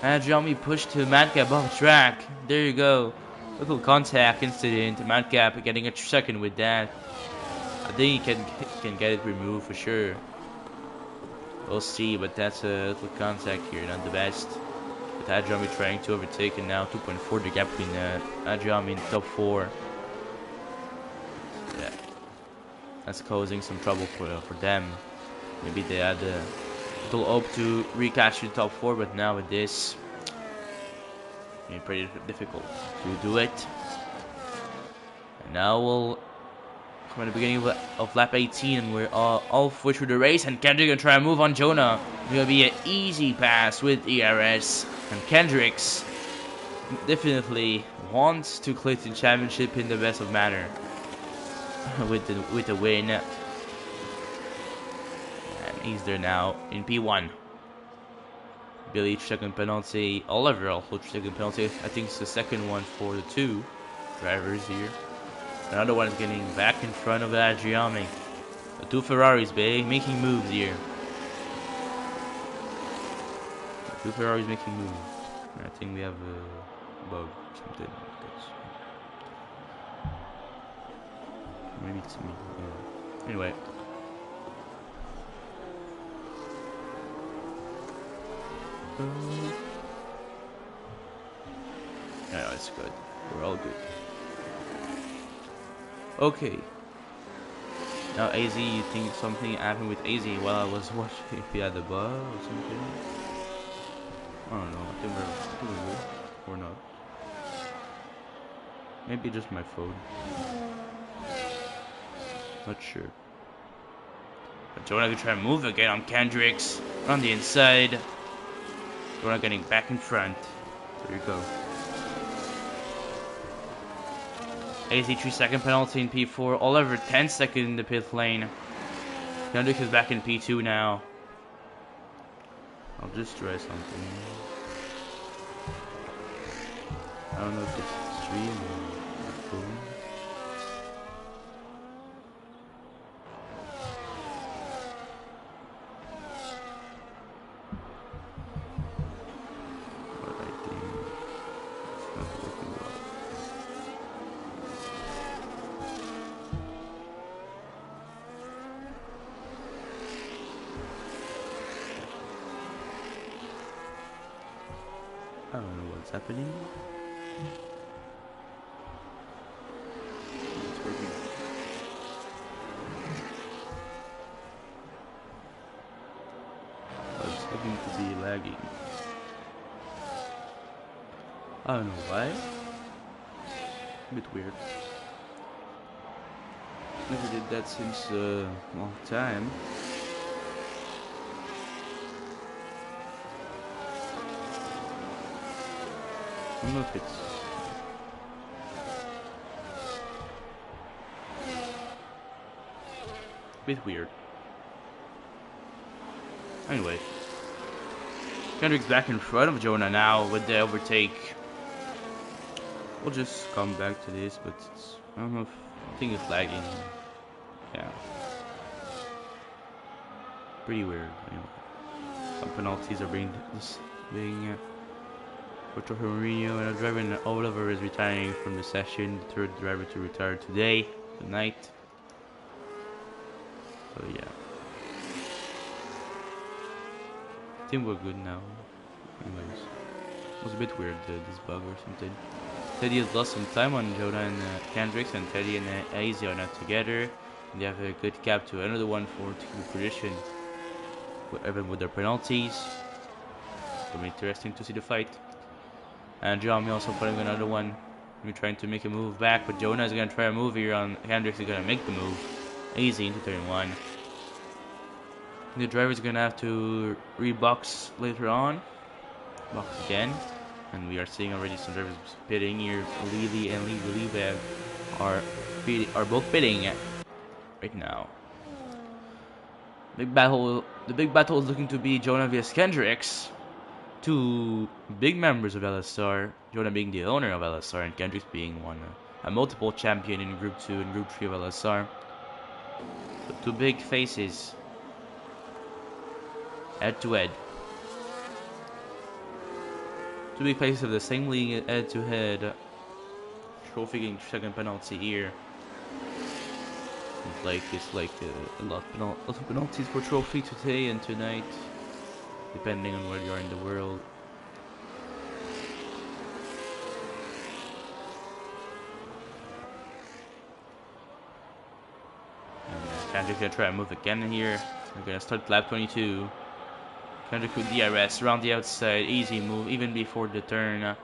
Adriami pushed to Madcap off track. There you go. Little contact incident. Madcap getting a second with that. I think he can get it removed for sure. We'll see, but that's a little contact here, not the best. With Adriami trying to overtake, and now 2.4 the gap between Adriami and top 4. Yeah, that's causing some trouble for them. Maybe they had a little hope to recapture the top 4, but now with this, it's pretty difficult to do it. And now we'll come at the beginning of lap 18, and we're all way through the race. And Kendrick gonna try and move on Jonah. It's gonna be an easy pass with ERS. And Kendricks definitely wants to click the championship in the best of manner with the win. And he's there now in P1. Billy 2nd penalty. Oliver also 2nd penalty. I think it's the second one for the 2 drivers here. Another one is getting back in front of Adriami. The 2 Ferraris, babe, making moves here. 2 Ferraris making moves. I think we have a bug, something. Maybe it's me. Yeah. Anyway. No, it's good. We're all good. Okay. Now AZ, you think something happened with AZ while I was watching if he had the bug or something? I don't know. I think we're Doing good. Or not. Maybe just my phone. Not sure. But Jonah can try to move again on Kendricks. On the inside. Jonah getting back in front. There you go. 83-second penalty in P4. Oliver 10-second in the pit lane. Kendricks is back in P2 now. I'll just try something. I don't know if it's stream or phone. But I think it's not working well. I don't know what's happening. It's working. But it's looking to be lagging. I don't know why. A bit weird. Never did that since a long time. I don't know if it's a bit weird. Anyway, Kendrick's back in front of Jonah now with the overtake. We'll just come back to this, but it's, I don't know if I think it's lagging. Yeah, pretty weird. Anyway, some penalties are being Puerto Mourinho and a driver, and Oliver is retiring from the session. The third driver to retire today, tonight. So yeah, I think we're good now. Anyways, it was a bit weird, this bug or something. Teddy has lost some time on Jonah and Kendricks, and Teddy and AZ are not together. And they have a good gap to another one for to keep position, even with their penalties. It'll be interesting to see the fight. And Jeremy also putting another one. We're trying to make a move back, but Jonah is going to try a move here on Kendricks is going to make the move. Easy into turn one. The driver is going to have to rebox later on. Box again. And we are seeing already some drivers pitting here. Levy and Lee are both pitting right now. The big battle is looking to be Jonah vs Kendricks. Two big members of LSR, Jonah being the owner of LSR and Kendricks being a multiple champion in Group 2 and Group 3 of LSR. So two big faces, head to head. Two big faces of the same league, head to head. Trophy getting second penalty here. It's like a lot of penalties for Trophy today and tonight, depending on where you are in the world. And Kendrick's gonna try and move again here. We're gonna start lap 22. Kendrick with DRS around the outside, easy move even before the turn.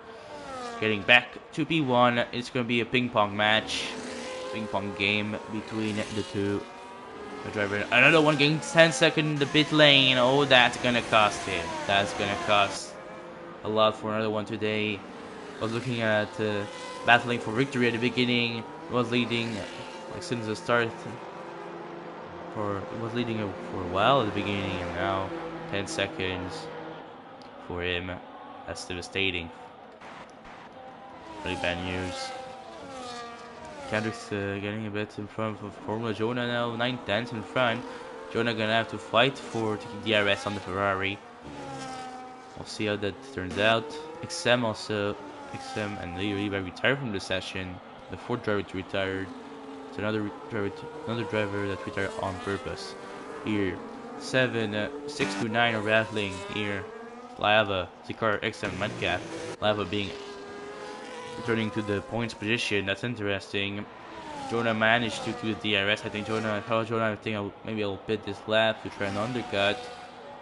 Getting back to P1, it's gonna be a ping pong match, ping pong game between the two. The driver, another one getting 10 seconds in the pit lane. Oh, that's gonna cost him. That's gonna cost a lot for another one today. Was looking at battling for victory at the beginning. Was leading like since the start. It was leading for a while at the beginning, and now 10 seconds for him. That's devastating. Really bad news. Kendrick's getting a bit in front of Formula Jonah now, 9/10 in front. Jonah gonna have to fight for taking DRS on the Ferrari. We'll see how that turns out. XM and Leo Riva retired from the session. The fourth driver to retire. It's another driver that retired on purpose. Here, 6 to 9 are battling here. Lava, Zikar, XM, Madcap. Lava being returning to the points position. That's interesting. Jonah managed to do the DRS. I think maybe I'll pit this lap to try an undercut.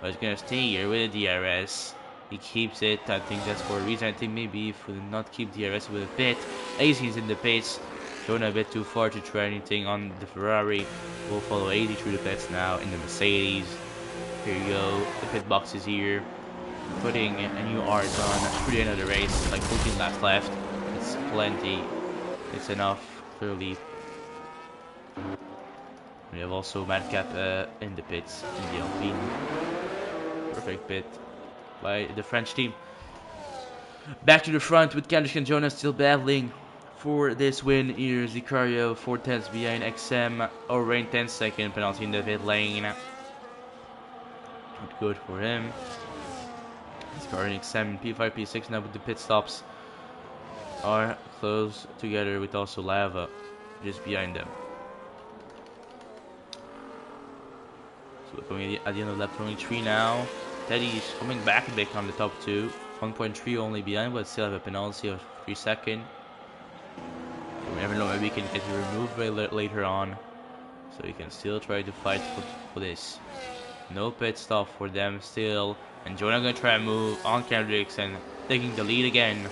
But he's gonna stay here with the DRS. He keeps it. I think that's for a reason. I think maybe if we did not keep DRS with a bit. AC's in the pits. Jonah a bit too far to try anything on the Ferrari. We'll follow 80 through the pits now in the Mercedes. Here you go. The pit box is here. Putting a new art on through the end of the race. Like 14 laps left. It's plenty. It's enough, clearly. We have also Madcap in the pits in the Alpine. Perfect pit by the French team. Back to the front with Kendrick and Jonas still battling for this win. Here's Zicario 4 tenths behind XM. O'Rain 10-second penalty in the pit lane. Not good for him. Zicario and XM P5, P6 now with the pit stops are close together with also Lava just behind them. So we're coming at the end of lap 23 now. Teddy's coming back a bit on the top two. 1.3 only behind, but still have a penalty of 3 seconds. So we never know, maybe he can get removed later on. So he can still try to fight for this. No pit stop for them still. And Jonah gonna try and move on Kendricks and taking the lead again.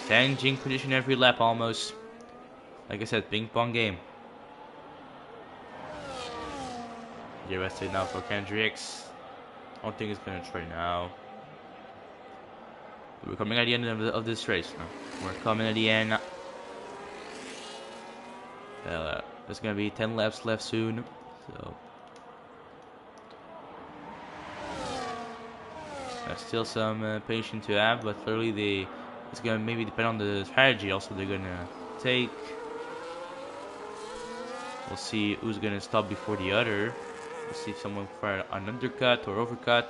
Changing position every lap almost. Like I said, ping pong game. The arrested now for Kendricks. I don't think it's gonna try now. We're coming at the end of this race now. We're coming at the end. There's gonna be 10 laps left soon. So there's still some patience to have, but clearly it's gonna maybe depend on the strategy also they're gonna take. We'll see who's gonna stop before the other. We'll see if someone fired an undercut or overcut.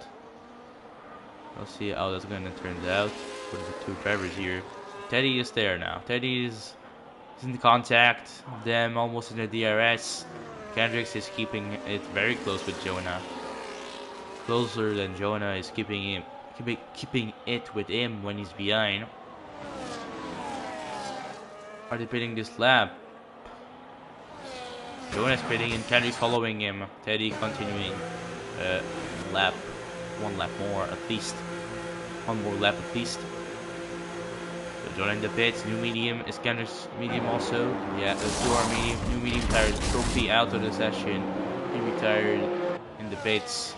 We'll see how that's gonna turn out for the two drivers here. Teddy is there now. Teddy is in the contact of them, almost in the DRS. Kendricks is keeping it very close with Jonah. Closer than Jonah is keeping it with him when he's behind. Are they pitting this lap? Jonah's pitting and Kendrick's following him. Teddy continuing one lap more at least. One more lap at least. So Jonah in the pits, new medium. Is Kendrick's medium also? Yeah, let's do our medium. New medium tires. Trophy out of the session. He retired in the pits.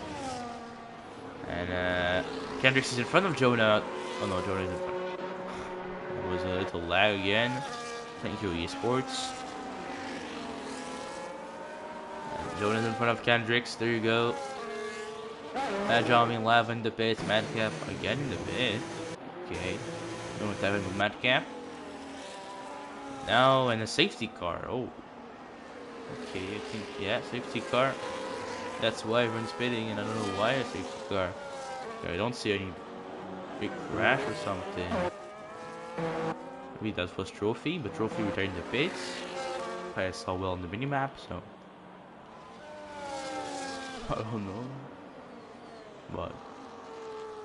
And Kendricks is in front of Jonah. Oh no, Jonah is in front. There was a little lag again. Thank you, eSports. Jonah's in front of Kendricks. There you go. Agile being live in the pit. Madcap again in the pit. Okay. Don't know what's happening with Madcap. Now in a safety car. Oh. Okay, I think, yeah, safety car. That's why everyone's pitting, and I don't know why a safety car. I don't see any big crash or something. Maybe that was Trophy, but Trophy retired in the pits. I saw well on the minimap, so I don't know. But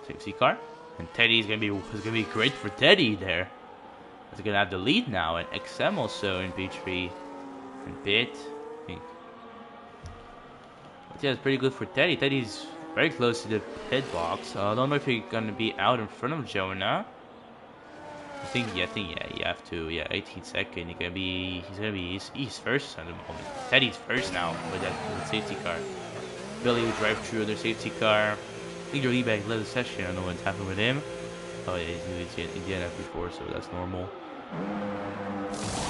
safety car, and Teddy's gonna be great for Teddy there. He's gonna have the lead now, and XM also in P3 and pit. I think. But yeah, it's pretty good for Teddy. Teddy's very close to the pit box. I don't know if he's gonna be out in front of Jonah. I think yeah, you have to. Yeah, 18 seconds. He's first at the moment. Teddy's first now with that safety car. Billy will drive through their safety car. I think Jolie led the session. I don't know what's happened with him. Oh yeah, he's in the NF before, so that's normal.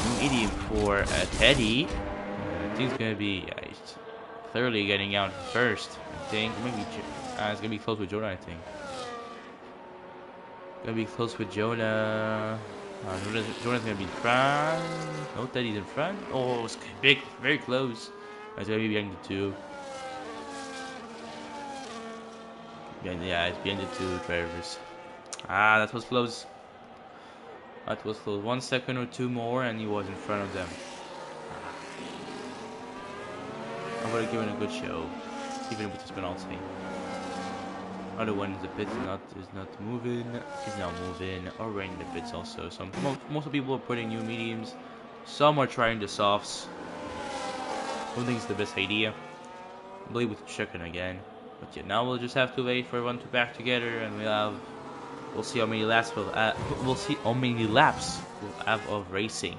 New idiom for Teddy. I think it's gonna be. Yeah, he's clearly getting out first. I think maybe it's gonna be close with Jonah. I think. Gonna be close with Jonah. Jonah's gonna be in front. No, Teddy's in front. Oh, it's big, very close. It's gonna be behind the two. Yeah, it's behind the two drivers. Ah, that was close. That was close. 1 second or two more, and he was in front of them. I would have given a good show, even with this penalty. Other one is the pit is not moving. He's now moving. Or right in the pits also. So most of the people are putting new mediums. Some are trying the softs. I don't think it's the best idea. I believe with chicken again. But yeah, now we'll just have to wait for everyone to back together, and we'll see how many laps we'll see how many laps we'll have of racing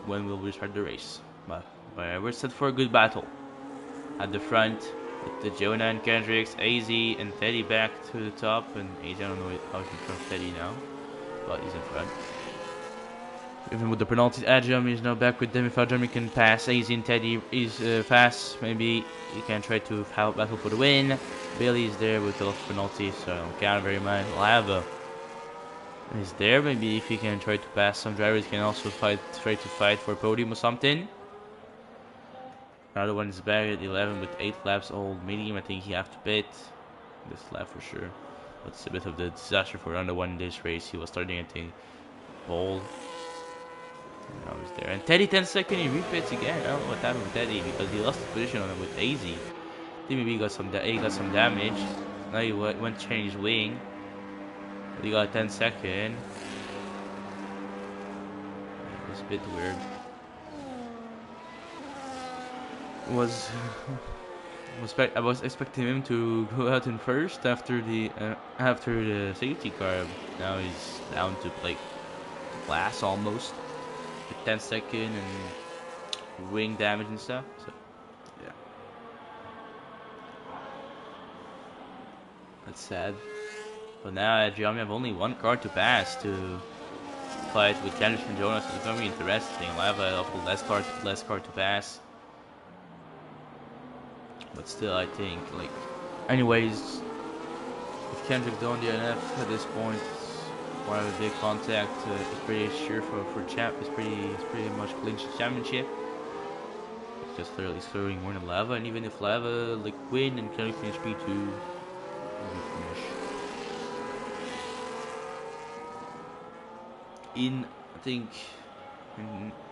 when we'll restart the race. But we're set for a good battle. At the front, with the Jonah and Kendricks, AZ and Teddy back to the top, and AZ, I don't know how he's in front of Teddy now, but he's in front. Even with the penalties, Adjum is now back with them. If Adjum can pass AZ and Teddy is fast, maybe he can try to battle for the win. Billy is there with a lot of penalties, so I don't count very much. Lava is there. Maybe if he can try to pass some drivers, he can also try to fight for a podium or something. Another one is back at 11 with 8 laps old medium. I think he have to pit this lap for sure. It's a bit of the disaster for another one in this race. He was starting at the pole. Now he's there. And Teddy 10 second, he repits again. I don't know what happened with Teddy because he lost his position on him with AZ. I think maybe he got some damage. Now he went to change his wing. But he got 10 second. It was a bit weird. I was expecting him to go out in first after the safety car. Now he's down to like last almost with 10 second and wing damage and stuff. So yeah, that's sad. But now at Giammi have only one car to pass to fight with Kendrick and Jonas. It's gonna be interesting. Lava have less car to pass. But still, I think, like, anyways, if Kendrick don't DNF at this point, one of the big contact is pretty sure for champ. It's pretty much clinch the championship. It's just literally throwing more than Lava, and even if Lava like win and Kendrick finish P2, we'll finish.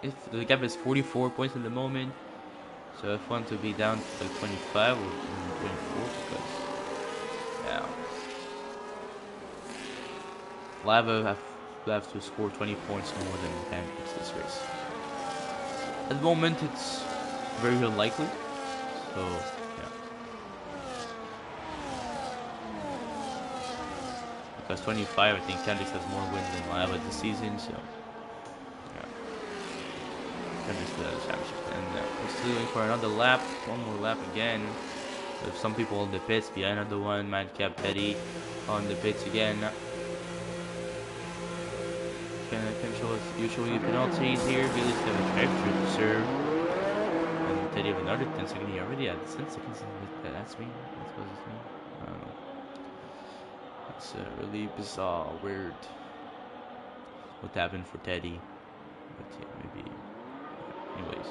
If the gap is 44 points at the moment. So if one to be down to like 25 or 24 because yeah, Lava have to score 20 points more than Pancakes this race. At the moment it's very unlikely. So yeah, because 25 I think Kendricks has more wins than Lava this season. So yeah, Kendricks will have the championship. And we're still going for another lap, one more lap again. With some people on the pits, behind another one, Madcap Teddy on the pits again. Can show us usually penalties here. Billy's got a drive-through to serve. And Teddy have another 10 seconds. He already had 10 seconds. That's me. That's what it's me. I don't know. It's really bizarre, weird. What happened for Teddy? But yeah, maybe. Anyways.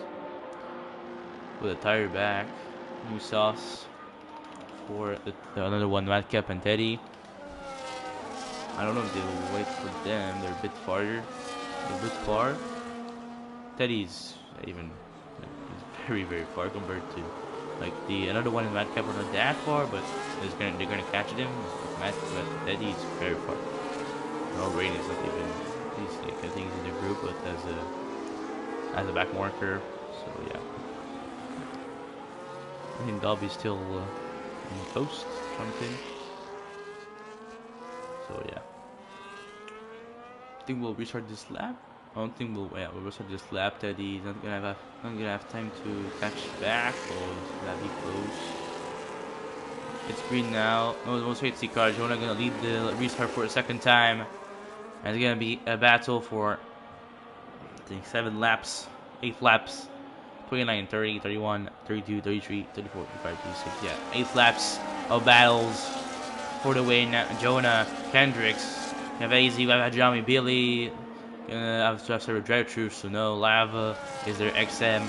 With a tire back, new sauce for another one, Madcap and Teddy. I don't know if they will wait for them. They're a bit farther, a bit far. Teddy's even very far compared to like another one in Madcap are not that far, but they're gonna catch them. But Teddy's very far. No, Rain is not even. He's like I think he's in the group, but as a back marker. So yeah. I think Dobby's still in post, something. So yeah. I think we'll restart this lap. I don't think we'll restart this lap. Teddy's not gonna have time to catch back, or that be close. It's green now. No safety car. Jonah gonna lead the restart for a second time. And it's gonna be a battle for I think 7 laps, 8 laps. 29, 30, 31, 32, 33, 34, 35, 36, yeah. 8 laps of battles for the win. Jonah, Kendricks, we have AZ, we have Ajami, Billy, have to have several drive-throughs, so no. Lava is there, XM.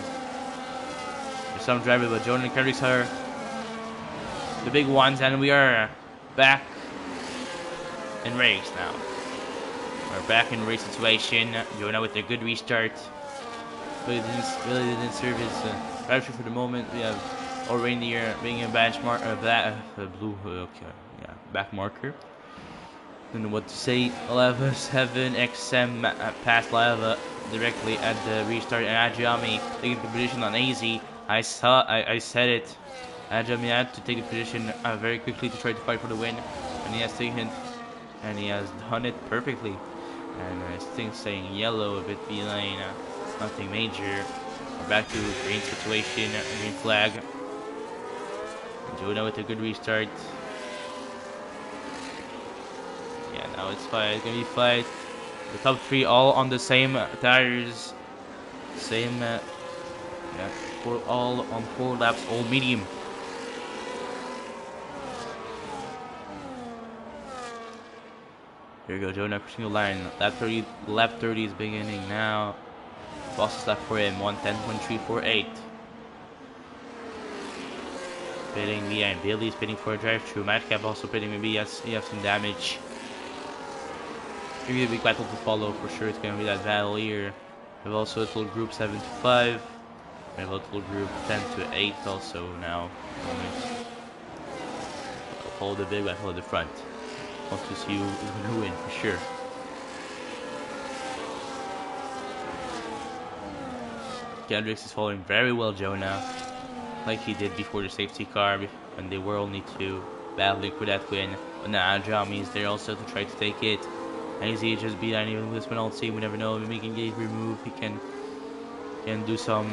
There's some drivers, but Jonah and Kendricks are the big ones, and we are back in race now. We're back in race situation. Jonah with a good restart. Really didn't serve his drive-through for the moment. We have Rainier being a benchmark, blue, okay, yeah, back marker. Don't know what to say. Lava 7 XM past Lava directly at the restart, and Ajami taking the position on AZ. I said it. Ajami had to take a position very quickly to try to fight for the win, and he has taken it, and he has done it perfectly. And things saying yellow a bit behind, nothing major. We're back to green situation, green flag. Jonah with a good restart. Yeah, now it's fight. It's gonna be fight. The top three all on the same tires, same. Yeah, all on 4 laps, all medium. Here we go, Jonah crossing the line. Lap 30 is beginning now. Fastest lap for him, 1:10.348. Pitting behind. Billy's pitting for a drive-through. Madcap also pitting. Maybe he has some damage. Maybe a big battle to follow for sure. It's gonna be that battle here. We have also a little group 7 to 5. We have a little group 10 to 8 also now. Follow the big battle at the front. Want to see who is gonna win for sure. Kendricks is following very well Jonah, like he did before the safety car when they were only 2, battling for that win. But now Ajami is there also to try to take it. And easy just beat even with this penalty. We never know. Maybe he can get removed. He can do some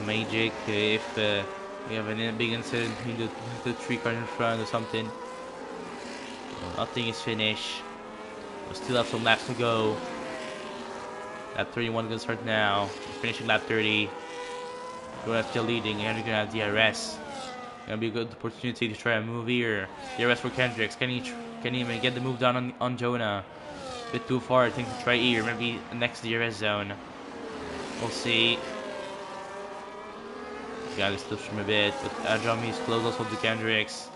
magic if we have a big incident between the 3 cars in front or something. Nothing is finished. We still have some laps to go. Lap 31 is gonna start now. Finishing lap 30. Jonah still leading, and you're gonna have DRS. Gonna be a good opportunity to try a move here. DRS for Kendricks. Can he even get the move done on Jonah? A bit too far, I think, to try here. Maybe next DRS zone. We'll see. Got this slips from a bit, but Ajami is close also to Kendricks.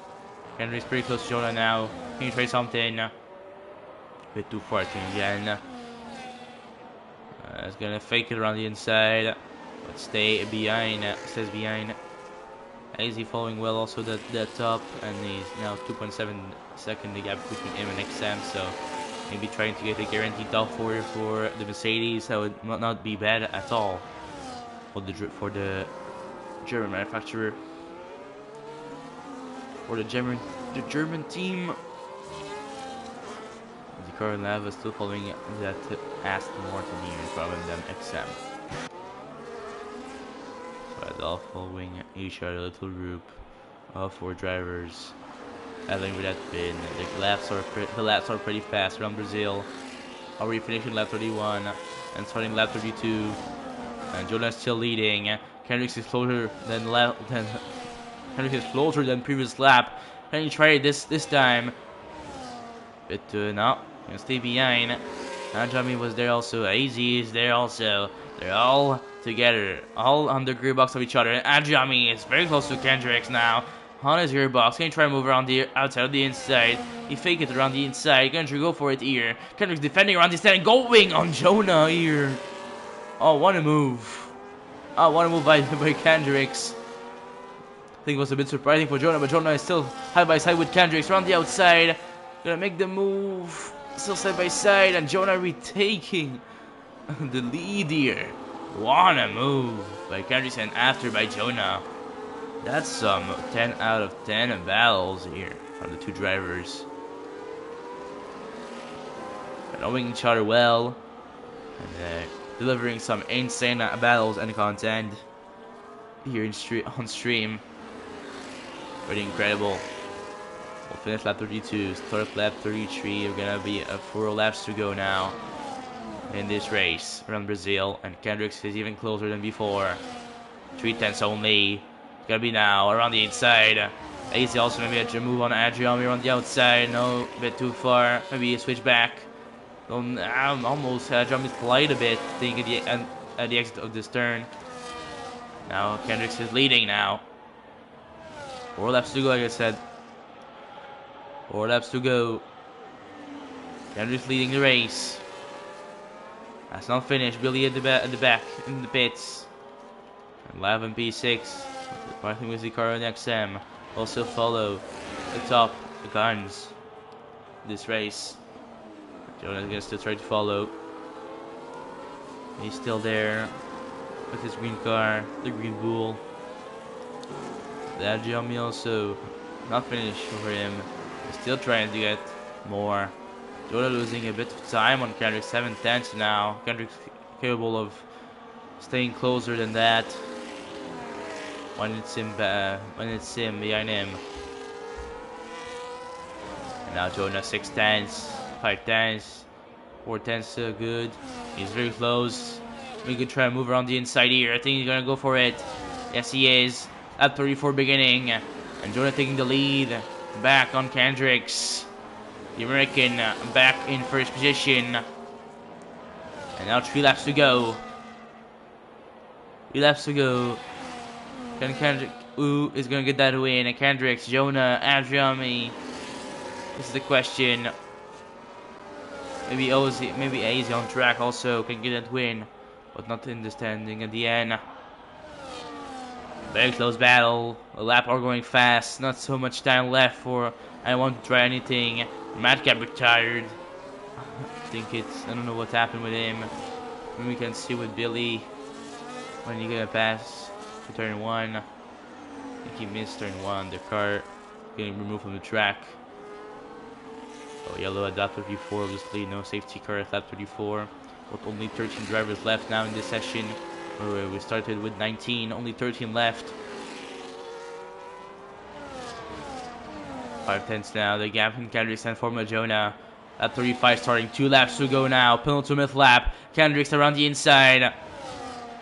Kendricks pretty close to Jonah now. Can you try something? A bit too far, I think, again. It's gonna fake it around the inside, but stay behind. Stays behind. Easy following well also that top, and he's now 2.7 second the gap between him and XM. So maybe trying to get a guaranteed top 4 for the Mercedes. That would not be bad at all for the German manufacturer, for the German team. The current Lava is still following that Aston Martin here rather than XM. So as all following each other, little group of 4 drivers battling with that pin. The laps are pretty fast around Brazil. Already finishing lap 31 and starting lap 32. And Jonah is still leading. Kendricks is closer than previous lap. Can you try it this time? But no, gonna stay behind. Ajami was there also. AZ is there also. They're all together, all on the gearbox of each other. And Ajami is very close to Kendricks now. On his gearbox, can you try to move around the outside of the inside? He fake it around the inside. Can you go for it here? Kendricks defending around the inside and going on Jonah here. Oh, what a move! Oh, what a move by Kendricks. I think it was a bit surprising for Jonah, but Jonah is still side by side with Kendricks around the outside. Gonna make the move. Still side by side, and Jonah retaking the lead here. What a move by Kendricks and after by Jonah. That's some 10 out of 10 battles here from the 2 drivers. Knowing each other well and delivering some insane battles and content here on stream. Pretty incredible. We'll finish lap 32, start lap 33. We're gonna be 4 laps to go now in this race around Brazil, and Kendricks is even closer than before. 3/10 only. It's gonna be now around the inside. AZ also maybe a move on Ajami on the outside. No, a bit too far. Maybe a switch back. Almost Ajami's collide a bit. I think at the exit of this turn. Now Kendricks is leading now. 4 laps to go, like I said. 4 laps to go. Kendricks leading the race. That's not finished. Billy at the back in the pits. And Lav and P6. Fighting with the car on XM. Also follow the top, the guns. This race. Jonah's gonna still try to follow. He's still there with his green car, the green bull. That Jummy also not finished for him. He's still trying to get more. Jonah losing a bit of time on Kendrick. 7/10 now. Kendrick's capable of staying closer than that. When it's him behind him. And now Jonah 6/10, 5/10, 4/10 still good. He's very close. We could try to move around the inside here. I think he's gonna go for it. Yes, he is. At 34 beginning. And Jonah taking the lead. Back on Kendricks. The American back in first position. And now 3 laps to go. 3 laps to go. Can Kendrick is gonna get that win? And Kendricks, Jonah, Adriami. This is the question. Maybe AZ on track also can get that win, but not in the standing at the end. Very close battle. The lap are going fast. Not so much time left for I want to try anything. Madcap retired. I don't know what happened with him. Maybe we can see with Billy when he gonna pass for turn 1. I think he missed turn 1. The car getting removed from the track. So yellow at lap 34, obviously no safety car at lap 34. With only 13 drivers left now in this session. We started with 19, only 13 left. 5/10 now. The gap in Kendricks and Formula Jonah. Lap 35 starting. 2 laps to go now. Penultimate lap. Kendricks around the inside.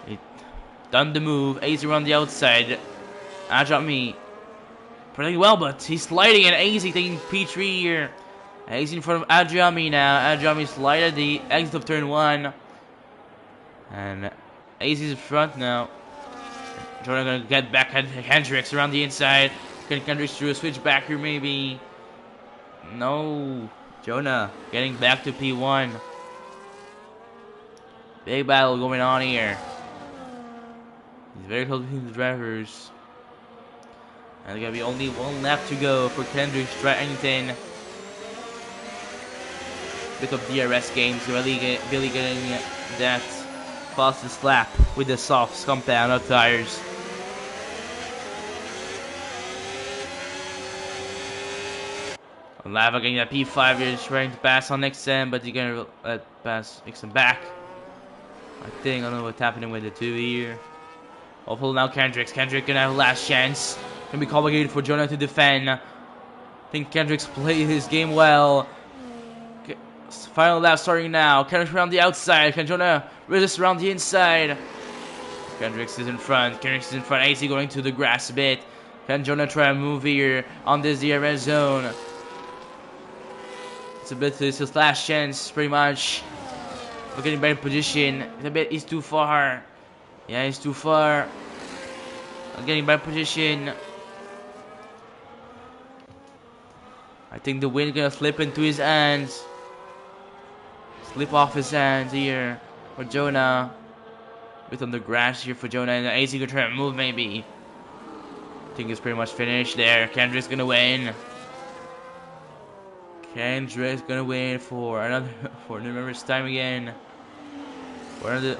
He done the move. AZ around the outside. Ajami pretty well, but he's sliding, and AZ taking P3 here. AZ in front of Adriami now. Adriami slide at the exit of turn 1. And AZ is in front now. Jonah gonna get back at Kendricks around the inside. Can Kendricks do a switch back here maybe? No. Jonah getting back to P1. Big battle going on here. He's very close between the drivers. And there's gonna be only 1 lap to go for Kendricks to try anything. Bit of DRS games. Billy getting that fastest lap with the soft compound of tires. Lava getting that P5 here, trying to pass on Nixon, but he's gonna let pass Nixon back. I don't know what's happening with the 2 here. Hopefully now Kendrick gonna have a last chance. Gonna be complicated for Jonah to defend. I think Kendricks played his game well. Final lap starting now. Kendricks around the outside. Can Jonah resist around the inside? Kendricks is in front. AC going to the grass a bit. Can Jonah try a move here on this DRS zone? It's his last chance, pretty much. We're getting better position. He's too far. Yeah, he's too far. I'm getting better position. I think the wind gonna slip into his hands. Slip off his hands here for Jonah. Bit on the grass here for Jonah, and AC gonna try to move maybe. I think it's pretty much finished there. Kendrick's gonna win. Kendrick's gonna win for the numerous time again. For another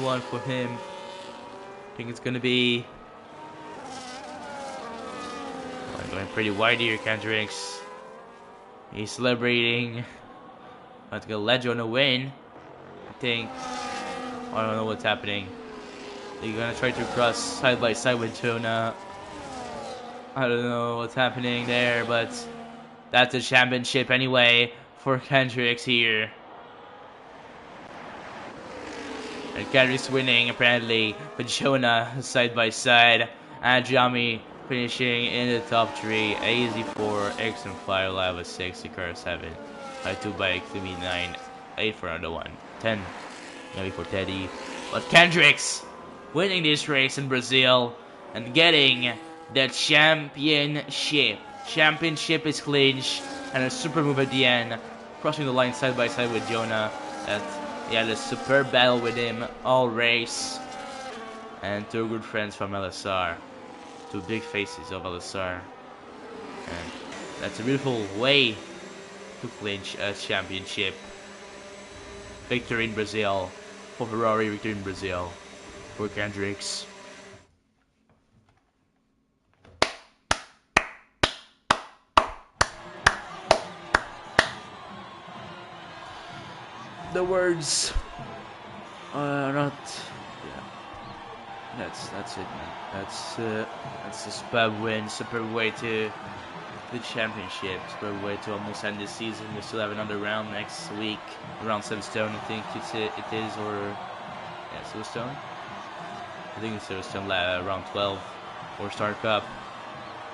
one for him. I think it's gonna be going pretty wide here, Kendricks. He's celebrating. That's gonna let Jonah win. I think. I don't know what's happening. They're gonna try to cross side by side with Jonah. I don't know what's happening there, but that's a championship anyway for Kendricks here. And Kendricks winning apparently with Jonah side by side. And Jami finishing in the top 3. AZ4, Ericsson Flyer, Lava 6, Ikara 7. 5-2 bike, 3-9, 8 for another one. 10 maybe for Teddy. But Kendricks winning this race in Brazil and getting the championship. Championship is clinched, and a super move at the end, crossing the line side by side with Jonah. He had a superb battle with him all race. And 2 good friends from LSR. 2 big faces of LSR. And that's a beautiful way to clinch a championship. Victory in Brazil for Ferrari, victory in Brazil for Kendricks. the words are not. Yeah, that's it, man. That's a superb win, superb way to the championship, superb way to almost end this season. We still have another round next week, around Silverstone, I think it is, or yeah, Silverstone. I think it's Silverstone, round 12 or Star Cup.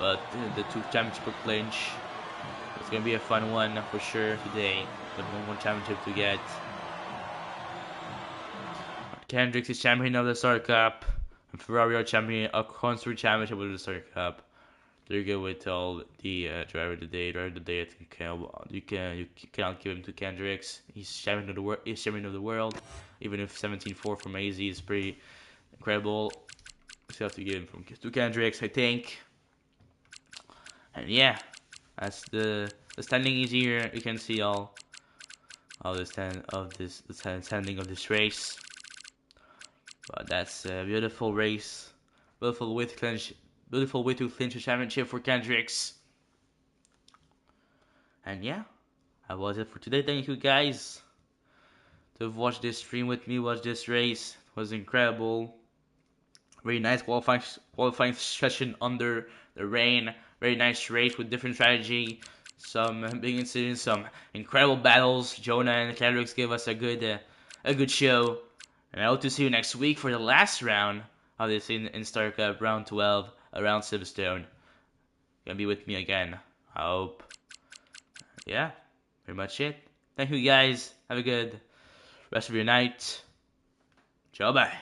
But the two championship clinch. It's gonna be a fun one for sure today. But one more championship to get. Kendrick is champion of the Star Cup, and Ferrari are champion of Constructor Championship of the Star Cup. They're good with all the driver of the day. Driver of the day, I think you cannot give him to Kendricks. He's champion of the world. He's champion of the world. Even if 17-4 from AZ is pretty incredible, so you have to give him to Kendricks, I think. And yeah, that's the standing is here. You can see all the standing of this race. But that's a beautiful race, beautiful way to clinch a championship for Kendricks. And yeah, that was it for today. Thank you guys to have watched this stream with me. Watch this race. It was incredible. Very nice qualifying session under the rain. Very nice race with different strategy. Some big incidents, some incredible battles. Jonah and Kendricks gave us a good show. And I hope to see you next week for the last round of this in Star Cup, round 12, around Silverstone. Gonna be with me again. I hope. Yeah, pretty much it. Thank you guys. Have a good rest of your night. Ciao, bye.